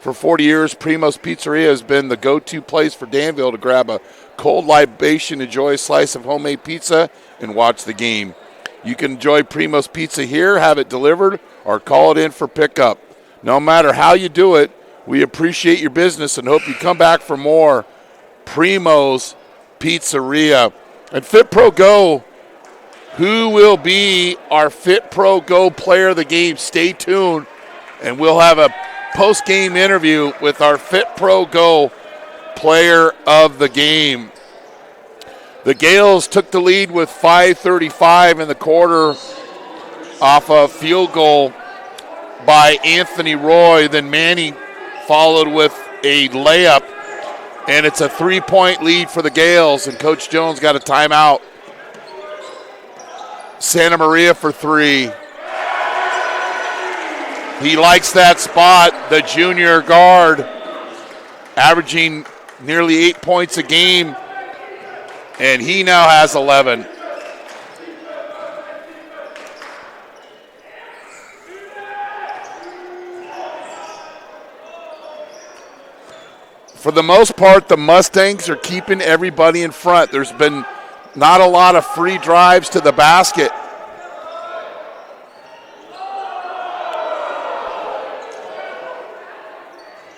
Speaker 1: For 40 years, Primo's Pizzeria has been the go-to place for Danville to grab a cold libation, enjoy a slice of homemade pizza, and watch the game. You can enjoy Primo's Pizza here, have it delivered, or call it in for pickup. No matter how you do it, we appreciate your business and hope you come back for more. Primo's Pizzeria. And Fit Pro Go, who will be our Fit Pro Go player of the game? Stay tuned, and we'll have a post-game interview with our Fit Pro Go player of the game. The Gales took the lead with 5:35 in the quarter off a field goal by Anthony Roy. Then Manning followed with a layup, and it's a 3-point lead for the Gales, and Coach Jones got a timeout. Santa Maria for 3. He likes that spot, the junior guard, averaging nearly 8 points a game, and he now has 11. For the most part, the Mustangs are keeping everybody in front. There's been not a lot of free drives to the basket.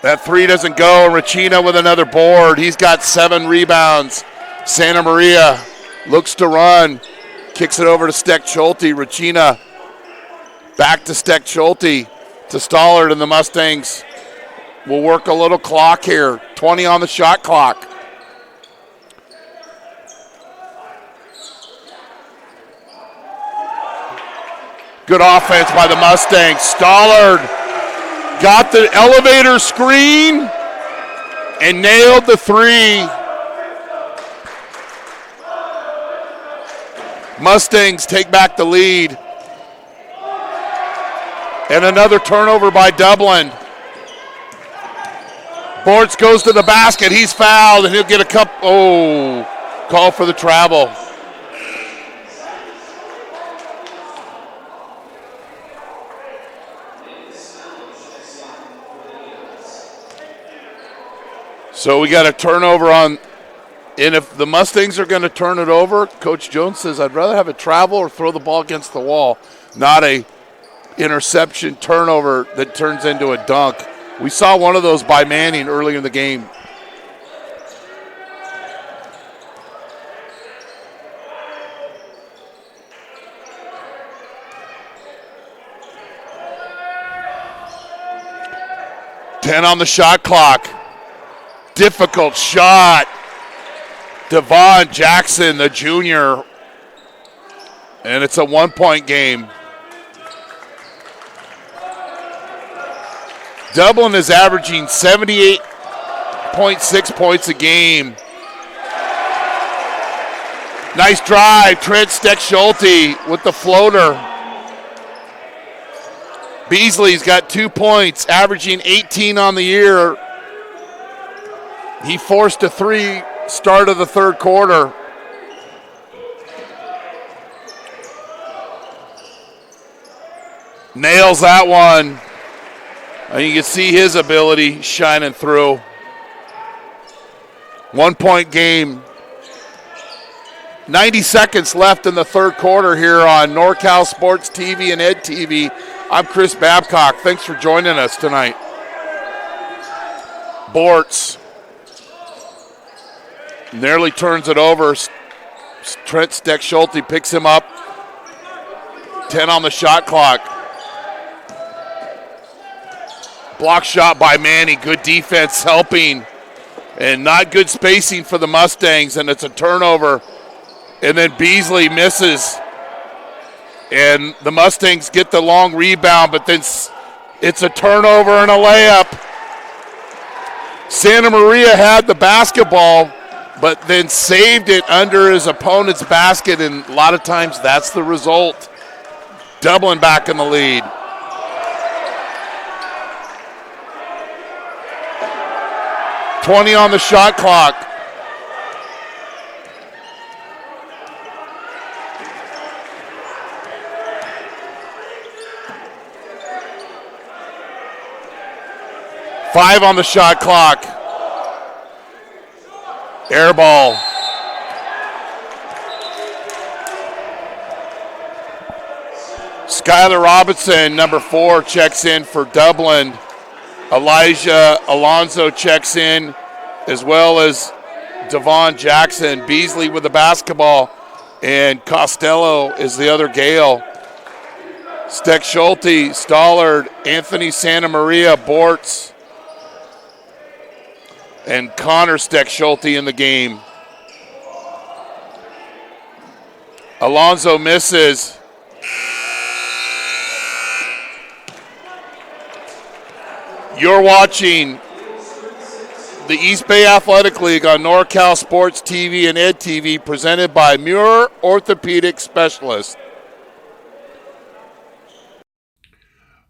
Speaker 1: That 3 doesn't go. Racina with another board. He's got 7 rebounds. Santa Maria looks to run. Kicks it over to Steck Schulte. Racina back to Steck Schulte to Stollard, and the Mustangs will work a little clock here. 20 on the shot clock. Good offense by the Mustangs. Stollard got the elevator screen and nailed the 3. Mustangs take back the lead. And another turnover by Dublin. Bortz goes to the basket. He's fouled, and he'll get a cup. Oh, call for the travel. So we got a turnover on, and if the Mustangs are going to turn it over, Coach Jones says, I'd rather have a travel or throw the ball against the wall, not a interception turnover that turns into a dunk. We saw one of those by Manning earlier in the game. Ten on the shot clock. Difficult shot. Devon Jackson, the junior. And it's a 1-point game. Dublin is averaging 78.6 points a game. Nice drive. Trent Steck Schulte with the floater. Beasley's got 2 points, averaging 18 on the year. He forced a 3 start of the third quarter. Nails that one. And you can see his ability shining through. 1-point game. 90 seconds left in the third quarter here on NorCal Sports TV and Ed TV. I'm Chris Babcock. Thanks for joining us tonight. Bortz nearly turns it over. Trent Steck Schulte picks him up. 10 on the shot clock. Block shot by Manny. Good defense helping. And not good spacing for the Mustangs, and it's a turnover. And then Beasley misses. And the Mustangs get the long rebound, but then it's a turnover and a layup. Santa Maria had the basketball, but then saved it under his opponent's basket, and a lot of times that's the result. Dublin back in the lead. .20 on the shot clock. .5 on the shot clock. Air ball. Skylar Robinson, number 4, checks in for Dublin. Elijah Alonso checks in, as well as Devon Jackson. Beasley with the basketball, and Costello is the other Gale. Steck Schulte, Stollard, Anthony Santa Maria, Bortz, and Connor Steck Schulte in the game. Alonso misses. You're watching the East Bay Athletic League on NorCal Sports TV and Ed TV, presented by Muir Orthopedic Specialists.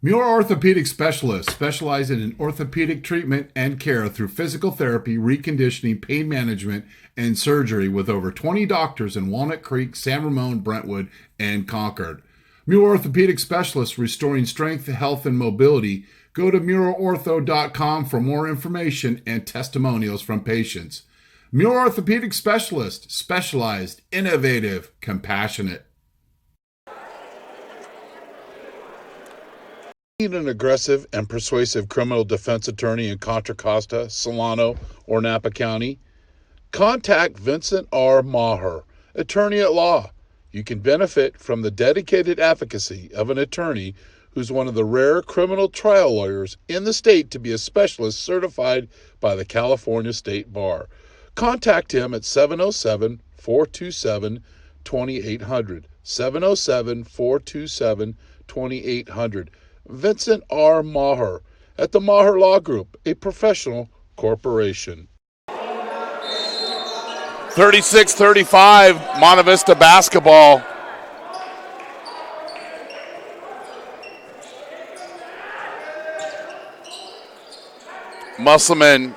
Speaker 3: Muir Orthopedic Specialists specializing in orthopedic treatment and care through physical therapy, reconditioning, pain management, and surgery with over 20 doctors in Walnut Creek, San Ramon, Brentwood, and Concord. Muir Orthopedic Specialists, restoring strength, health, and mobility. Go to murortho.com for more information and testimonials from patients. Muir Orthopedic Specialist, specialized, innovative, compassionate.
Speaker 4: Need an aggressive and persuasive criminal defense attorney in Contra Costa, Solano, or Napa County? Contact Vincent R. Maher, attorney at law. You can benefit from the dedicated advocacy of an attorney who's one of the rare criminal trial lawyers in the state to be a specialist certified by the California State Bar. Contact him at 707-427-2800. 707-427-2800. Vincent R. Maher at the Maher Law Group, a professional corporation.
Speaker 1: 36-35, Monte Vista basketball. Musselman,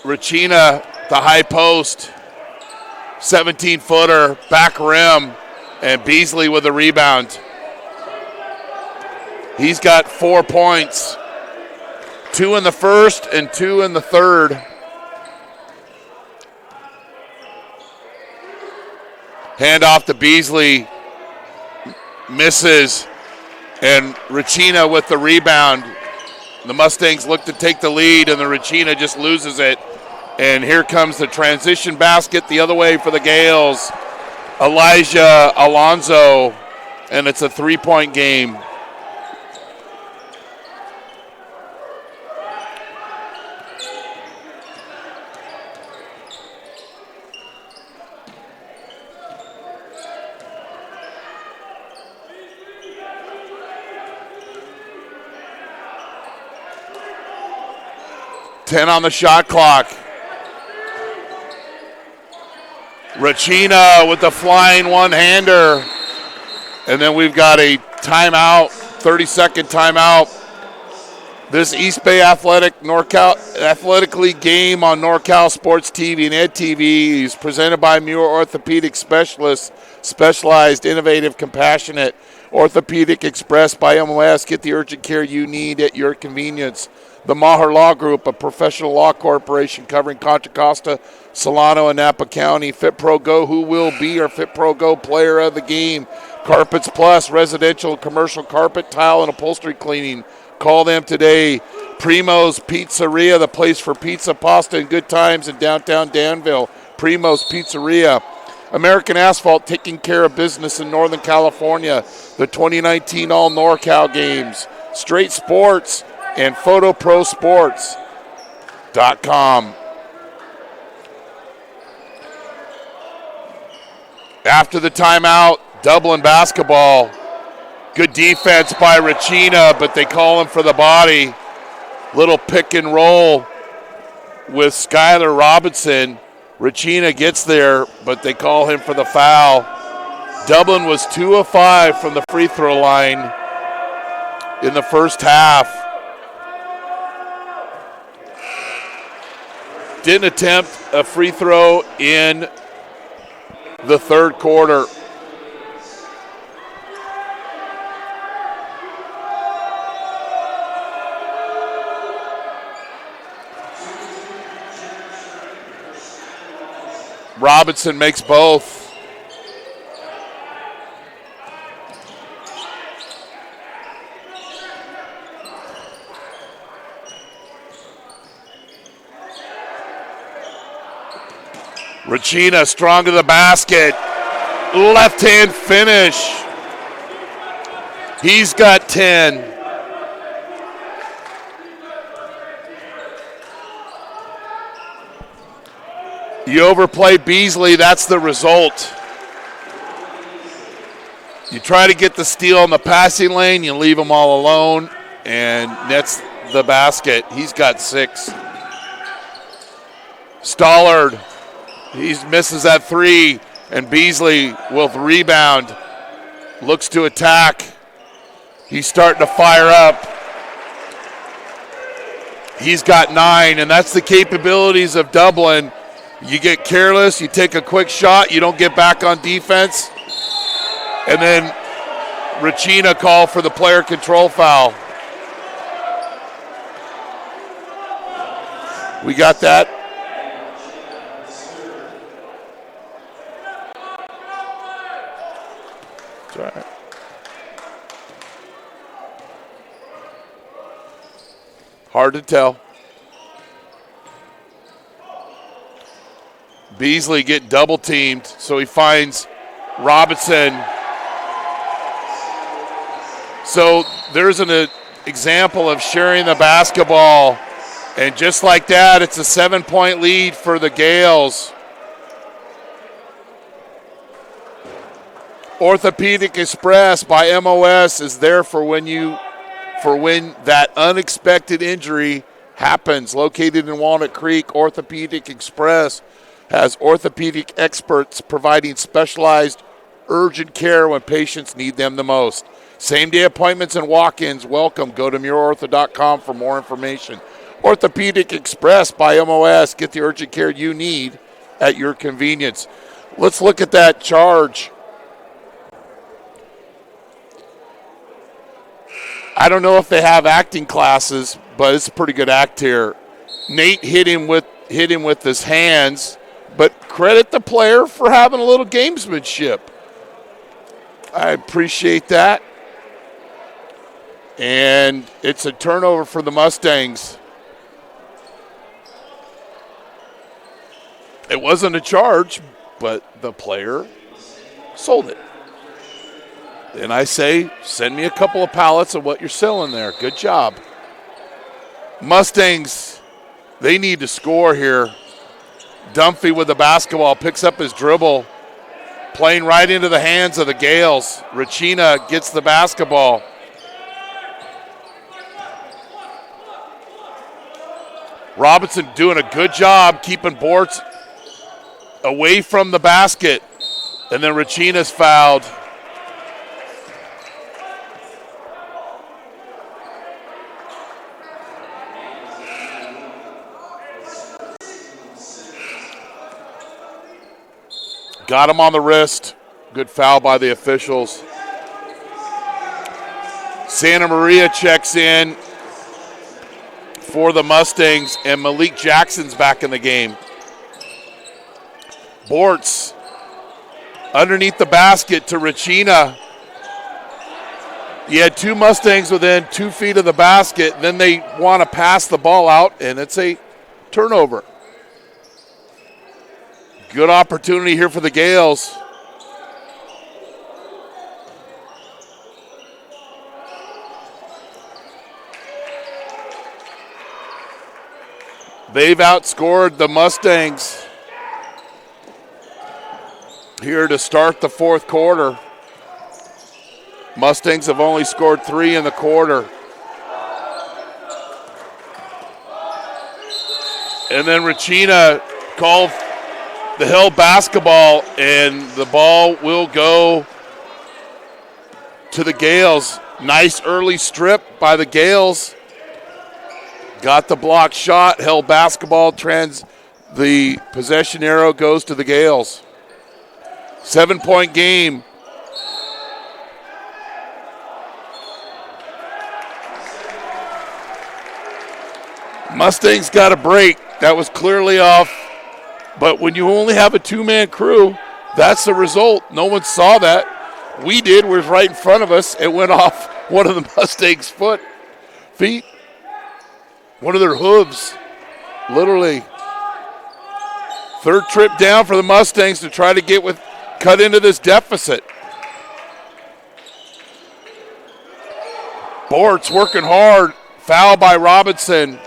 Speaker 1: Regina, the high post, 17-footer, back rim, and Beasley with the rebound. He's got 4 points, 2 in the first and 2 in the third. Hand off to Beasley, misses, and Regina with the rebound. The Mustangs look to take the lead, and the Regina just loses it. And here comes the transition basket the other way for the Gales. Elijah Alonso, and it's a 3-point game. .10 on the shot clock. Regina with the flying one-hander. And then we've got a timeout, 30-second timeout. This East Bay NorCal Athletic League game on NorCal Sports TV and Ed TV is presented by Muir Orthopedic Specialists, specialized, innovative, compassionate, Orthopedic Express by MLS. Get the urgent care you need at your convenience. The Maher Law Group, a professional law corporation covering Contra Costa, Solano, and Napa County. Fit Pro Go, who will be our Fit Pro Go player of the game. Carpets Plus, residential and commercial carpet, tile, and upholstery cleaning. Call them today. Primo's Pizzeria, the place for pizza, pasta, and good times in downtown Danville. Primo's Pizzeria. American Asphalt, taking care of business in Northern California. The 2019 All NorCal Games. Straight Sports, and PhotoProSports.com. After the timeout, Dublin basketball. Good defense by Regina, but they call him for the body. Little pick and roll with Skylar Robinson. Regina gets there, but they call him for the foul. Dublin was 2 of 5 from the free throw line in the first half. Didn't attempt a free throw in the third quarter. Robinson makes both. Regina strong to the basket. Left hand finish. He's got 10. You overplay Beasley, that's the result. You try to get the steal in the passing lane, you leave them all alone, and nets the basket. He's got 6. Stollard, he misses that 3, and Beasley will rebound. Looks to attack. He's starting to fire up. He's got 9, and that's the capabilities of Dublin. You get careless, you take a quick shot, you don't get back on defense, and then Regina call for the player control foul. We got that. That's all right. Hard to tell. Beasley get double teamed, so he finds Robinson. So there's an example of sharing the basketball, and just like that, it's a 7-point lead for the Gales. Orthopedic Express by MOS is there for when that unexpected injury happens. Located in Walnut Creek, Orthopedic Express has orthopedic experts providing specialized urgent care when patients need them the most. Same-day appointments and walk-ins. Welcome. Go to muirortho.com for more information. Orthopedic Express by MOS. Get the urgent care you need at your convenience. Let's look at that charge. I don't know if they have acting classes, but it's a pretty good act here. Nate hit him with his hands, but credit the player for having a little gamesmanship. I appreciate that. And it's a turnover for the Mustangs. It wasn't a charge, but the player sold it. And I say, send me a couple of pallets of what you're selling there. Good job. Mustangs, they need to score here. Dunphy with the basketball, picks up his dribble, playing right into the hands of the Gales. Regina gets the basketball. Robinson doing a good job keeping Bortz away from the basket. And then Regina's fouled. Got him on the wrist. Good foul by the officials. Santa Maria checks in for the Mustangs, and Malik Jackson's back in the game. Bortz underneath the basket to Regina. You had 2 Mustangs within 2 feet of the basket, and then they want to pass the ball out, and it's a turnover. Good opportunity here for the Gales. They've outscored the Mustangs here to start the fourth quarter. Mustangs have only scored 3 in the quarter. And then Regina called the held basketball, and the ball will go to the Gales. Nice early strip by the Gales. Got the block shot, held basketball, the possession arrow goes to the Gales. 7-point game. Mustangs got a break. That was clearly off. But when you only have a 2-man crew, that's the result. No one saw that. We did. It was right in front of us. It went off one of the Mustangs' feet. One of their hooves. Literally. Third trip down for the Mustangs to try to cut into this deficit. Bortz working hard. Foul by Robinson.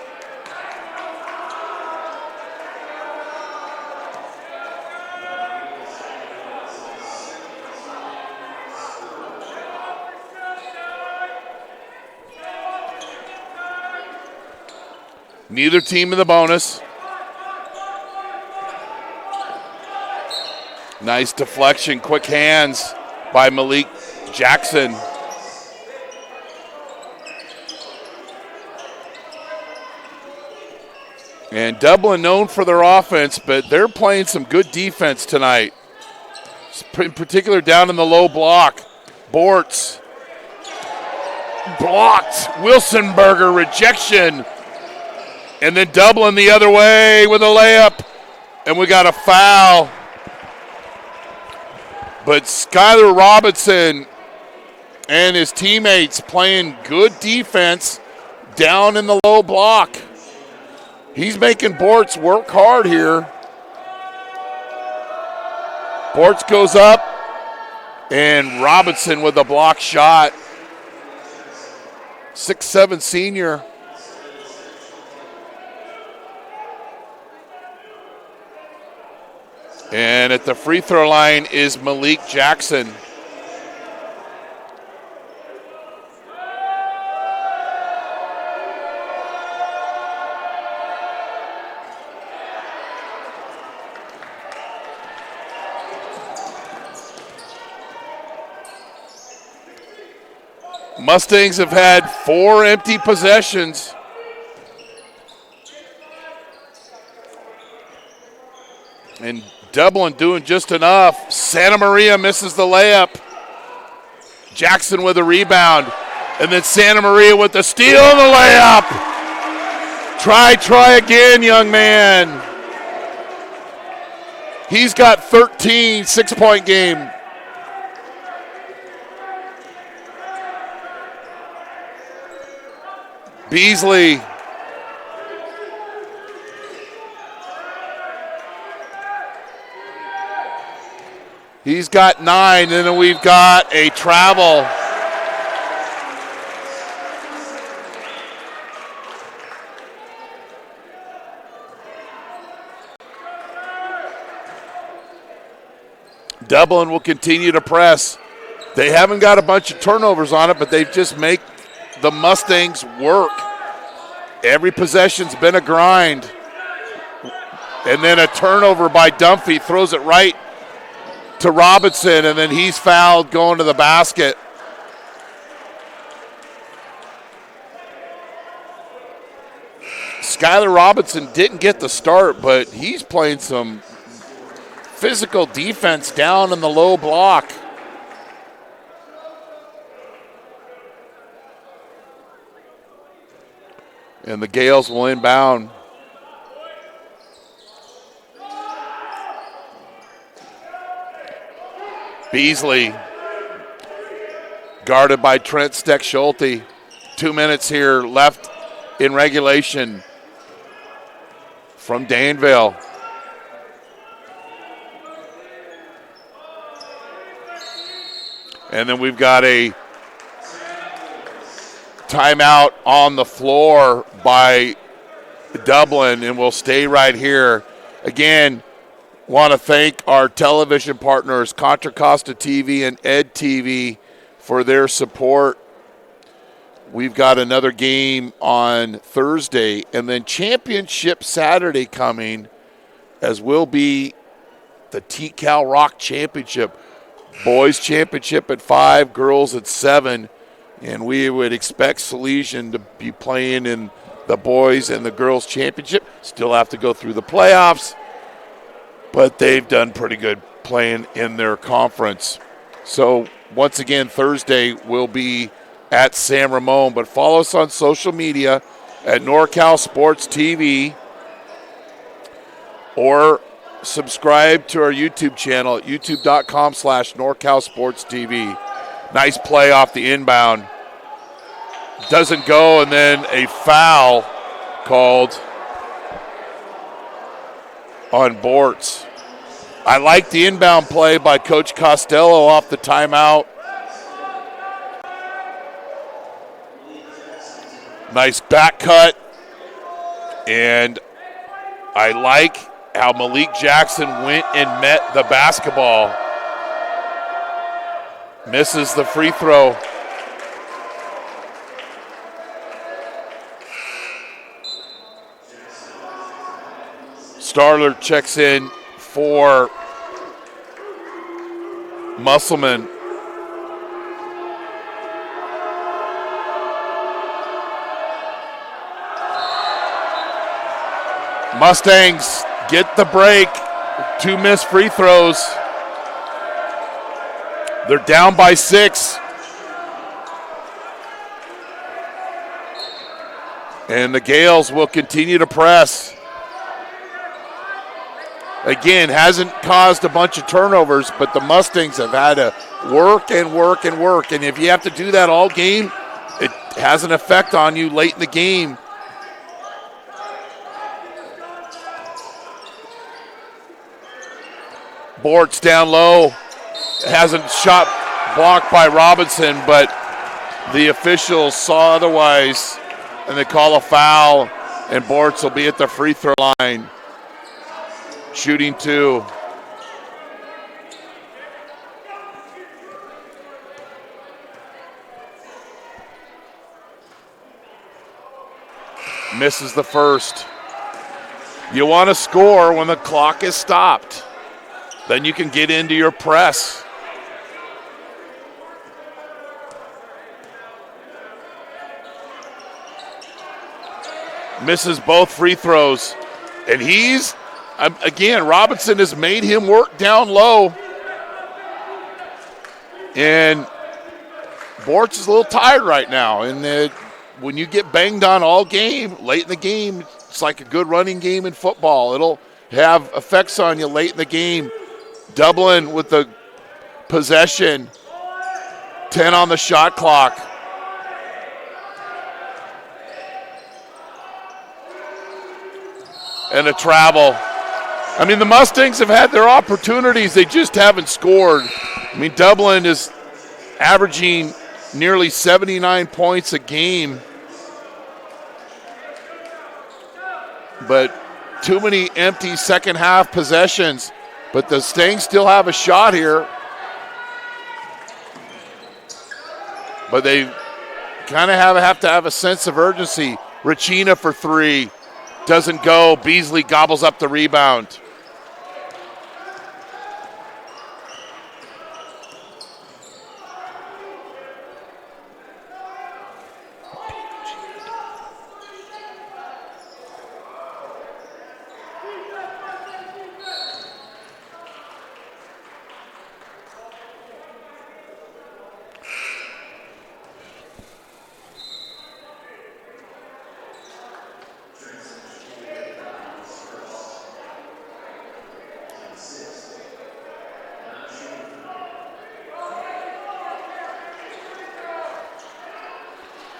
Speaker 1: Neither team in the bonus. Nice deflection, quick hands by Malik Jackson. And Dublin known for their offense, but they're playing some good defense tonight. In particular down in the low block. Bortz. Blocked. Wilsonberger rejection. And then Dublin the other way with a layup. And we got a foul. But Skylar Robinson and his teammates playing good defense down in the low block. He's making Bortz work hard here. Bortz goes up, and Robinson with a block shot. 6'7" senior. And at the free throw line is Malik Jackson. Mustangs have had 4 empty possessions. And Dublin doing just enough. Santa Maria misses the layup. Jackson with a rebound. And then Santa Maria with the steal and the layup. Try again, young man. He's got 13, 6-point game. Beasley. He's got 9, and then we've got a travel. Dublin will continue to press. They haven't got a bunch of turnovers on it, but they just make the Mustangs work. Every possession's been a grind. And then a turnover by Dunphy, throws it right to Robinson, and then he's fouled going to the basket. Skylar Robinson didn't get the start, but he's playing some physical defense down in the low block. And the Gales will inbound. Beasley, guarded by Trent Steck-Schulte. 2 minutes here left in regulation from Danville. And then we've got a timeout on the floor by Dublin, and we'll stay right here. Again, want to thank our television partners, Contra Costa TV and Ed TV, for their support. We've got another game on Thursday, and then Championship Saturday coming, as will be the T-Cal Rock Championship. Boys Championship at 5, girls at 7, and we would expect Salesian to be playing in the boys and the girls championship. Still have to go through the playoffs, but they've done pretty good playing in their conference. So once again, Thursday will be at San Ramon, but follow us on social media at NorCal Sports TV or subscribe to our YouTube channel at youtube.com/NorCal Sports TV. Nice play off the inbound. Doesn't go, and then a foul called on Bortz. I like the inbound play by Coach Costello off the timeout. Nice back cut, and I like how Malik Jackson went and met the basketball. Misses the free throw. Starler checks in for Musselman. Mustangs get the break. 2 missed free throws. They're down by 6. And the Gales will continue to press. Again, hasn't caused a bunch of turnovers, but the Mustangs have had to work and work and work. And if you have to do that all game, it has an effect on you late in the game. Bortz down low. Hasn't shot blocked by Robinson, but the officials saw otherwise, and they call a foul, and Bortz will be at the free throw line. Shooting 2. Misses the first. You want to score when the clock is stopped. Then you can get into your press. Misses both free throws. And again, Robinson has made him work down low. And Bortz is a little tired right now. And when you get banged on all game, late in the game, it's like a good running game in football. It'll have effects on you late in the game. Dublin with the possession. 10 on the shot clock. And a travel. I mean, the Mustangs have had their opportunities. They just haven't scored. I mean, Dublin is averaging nearly 79 points a game. But too many empty second half possessions. But the Stangs still have a shot here. But they kind of have to have a sense of urgency. Rachina for 3. Doesn't go. Beasley gobbles up the rebound.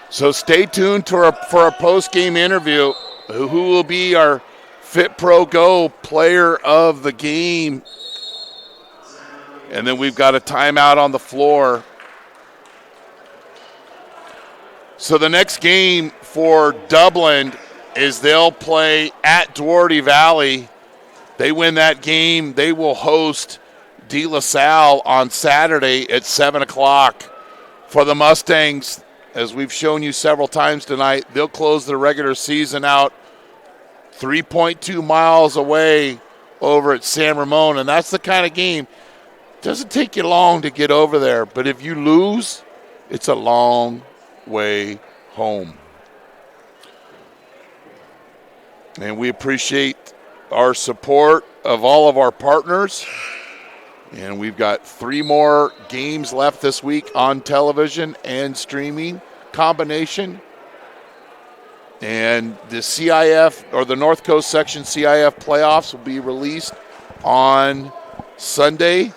Speaker 1: So stay tuned for a post-game interview. Who will be our Fit Pro Go player of the game? And then we've got a timeout on the floor. So the next game for Dublin is they'll play at Duarte Valley. They win that game, they will host De La Salle on Saturday at 7 o'clock. For the Mustangs, as we've shown you several times tonight, they'll close their regular season out 3.2 miles away over at San Ramon, and that's the kind of game. It doesn't take you long to get over there, but if you lose, it's a long way home. And we appreciate our support of all of our partners. And we've got 3 more games left this week on television and streaming combination. And the CIF, or the North Coast Section CIF playoffs, will be released on Sunday.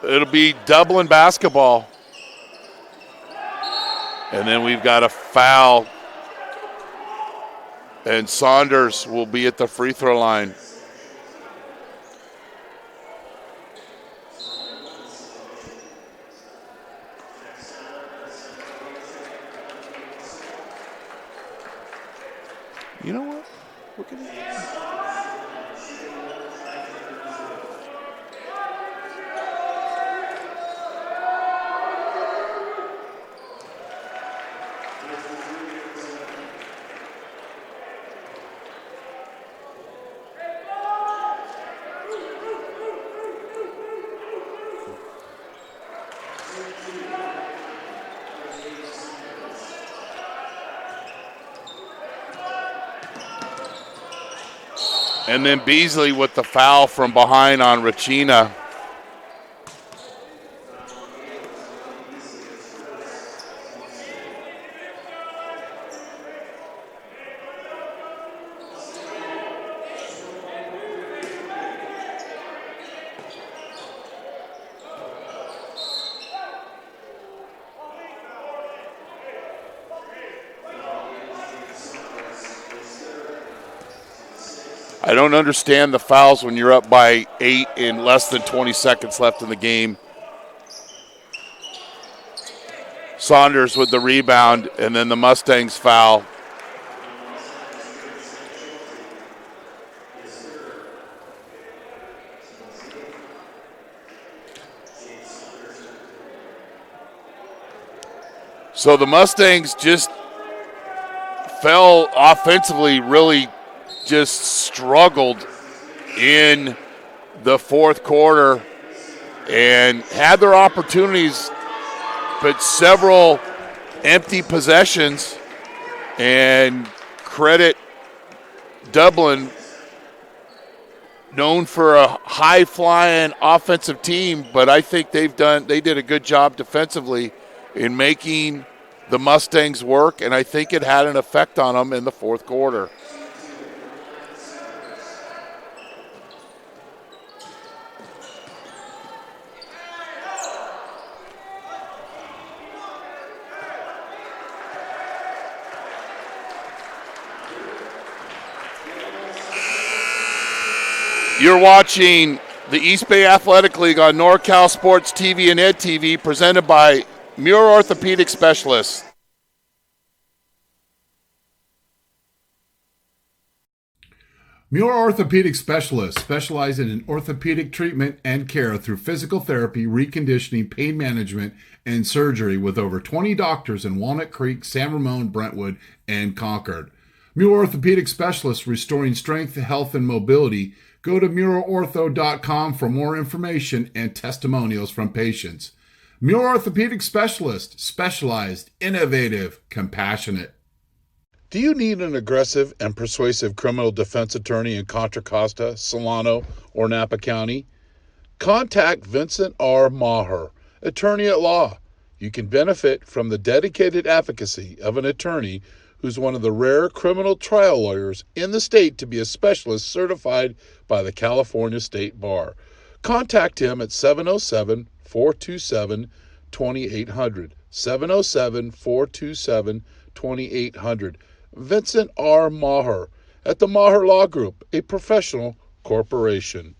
Speaker 1: It'll be Dublin basketball. And then we've got a foul. And Saunders will be at the free throw line. You know what? We're gonna... And then Beasley with the foul from behind on Rachina. I don't understand the fouls when you're up by 8 in less than 20 seconds left in the game. Saunders with the rebound, and then the Mustangs foul. So the Mustangs just fell offensively, really just struggled in the fourth quarter and had their opportunities, but several empty possessions. And credit Dublin, known for a high-flying offensive team, but I think they did a good job defensively in making the Mustangs work, and I think it had an effect on them in the fourth quarter. You're watching the East Bay Athletic League on NorCal Sports TV and Ed TV, presented by Muir Orthopedic Specialists.
Speaker 3: Muir Orthopedic Specialists specializing in orthopedic treatment and care through physical therapy, reconditioning, pain management, and surgery with over 20 doctors in Walnut Creek, San Ramon, Brentwood, and Concord. Muir Orthopedic Specialists, restoring strength, health, and mobility. Go to MuirOrtho.com for more information and testimonials from patients. Muir Orthopedic Specialist, specialized, innovative, compassionate.
Speaker 4: Do you need an aggressive and persuasive criminal defense attorney in Contra Costa, Solano, or Napa County? Contact Vincent R. Maher, attorney at law. You can benefit from the dedicated advocacy of an attorney who's one of the rare criminal trial lawyers in the state to be a specialist certified by the California State Bar. Contact him at 707-427-2800, 707-427-2800. Vincent R. Maher at the Maher Law Group, a professional corporation.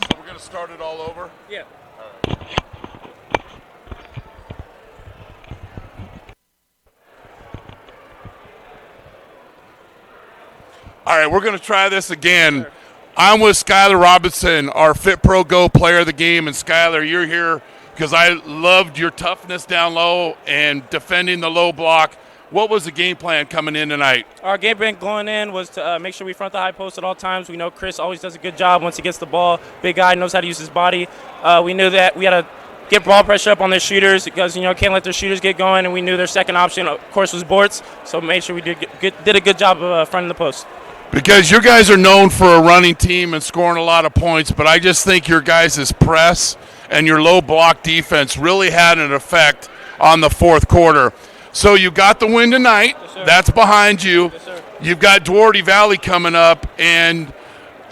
Speaker 1: So we're going to start it all over?
Speaker 6: Yeah.
Speaker 1: All right, we're going to try this again. Sure. I'm with Skylar Robinson, our Fit Pro Go player of the game. And Skylar, you're here because I loved your toughness down low and defending the low block. What was the game plan coming in tonight?
Speaker 6: Our game plan going in was to make sure we front the high post at all times. We know Chris always does a good job once he gets the ball. Big guy, knows how to use his body. We knew that we had to get ball pressure up on their shooters because, can't let their shooters get going. And we knew their second option, of course, was Bortz. So made sure we did a good job of fronting the post.
Speaker 1: Because you guys are known for a running team and scoring a lot of points, but I just think your guys' press and your low block defense really had an effect on the fourth quarter. So you got the win tonight.
Speaker 6: Yes, sir.
Speaker 1: That's behind you.
Speaker 6: Yes, sir.
Speaker 1: You've got Duarte Valley coming up, and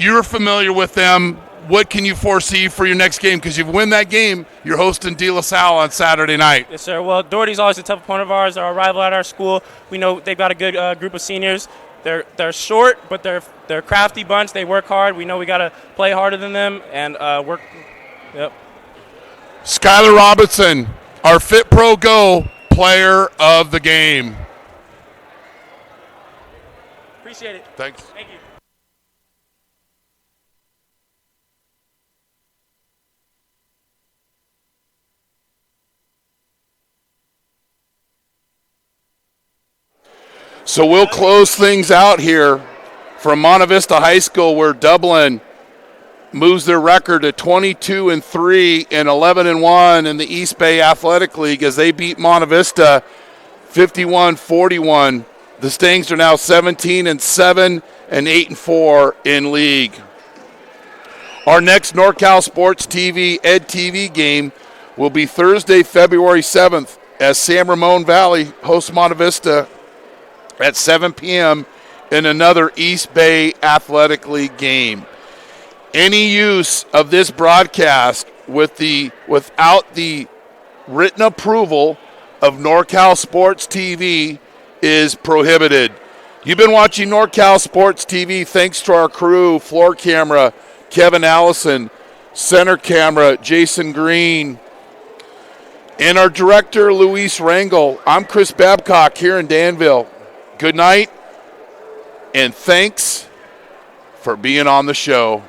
Speaker 1: you're familiar with them. What can you foresee for your next game? Because you win that game, you're hosting De La Salle on Saturday night.
Speaker 6: Yes, sir. Well, Duarte's always a tough opponent of ours. They're our rival at our school. We know they've got a good group of seniors. They're short, but they're a crafty bunch. They work hard. We know we got to play harder than them and work. Yep.
Speaker 1: Skylar Robinson, our Fit Pro Go player of the game.
Speaker 6: Appreciate it.
Speaker 1: Thanks.
Speaker 6: Thank you.
Speaker 1: So we'll close things out here from Monte Vista High School, where Dublin moves their record to 22-3 and 11-1 in the East Bay Athletic League as they beat Monte Vista 51-41. The Stings are now 17-7 and 8-4 in league. Our next NorCal Sports TV Ed TV game will be Thursday, February 7th, as San Ramon Valley hosts Monte Vista at 7 p.m. in another East Bay Athletic League game. Any use of this broadcast without the written approval of NorCal Sports TV is prohibited. You've been watching NorCal Sports TV thanks to our crew, floor camera, Kevin Allison, center camera, Jason Green, and our director, Luis Rangel. I'm Chris Babcock here in Danville. Good night, and thanks for being on the show.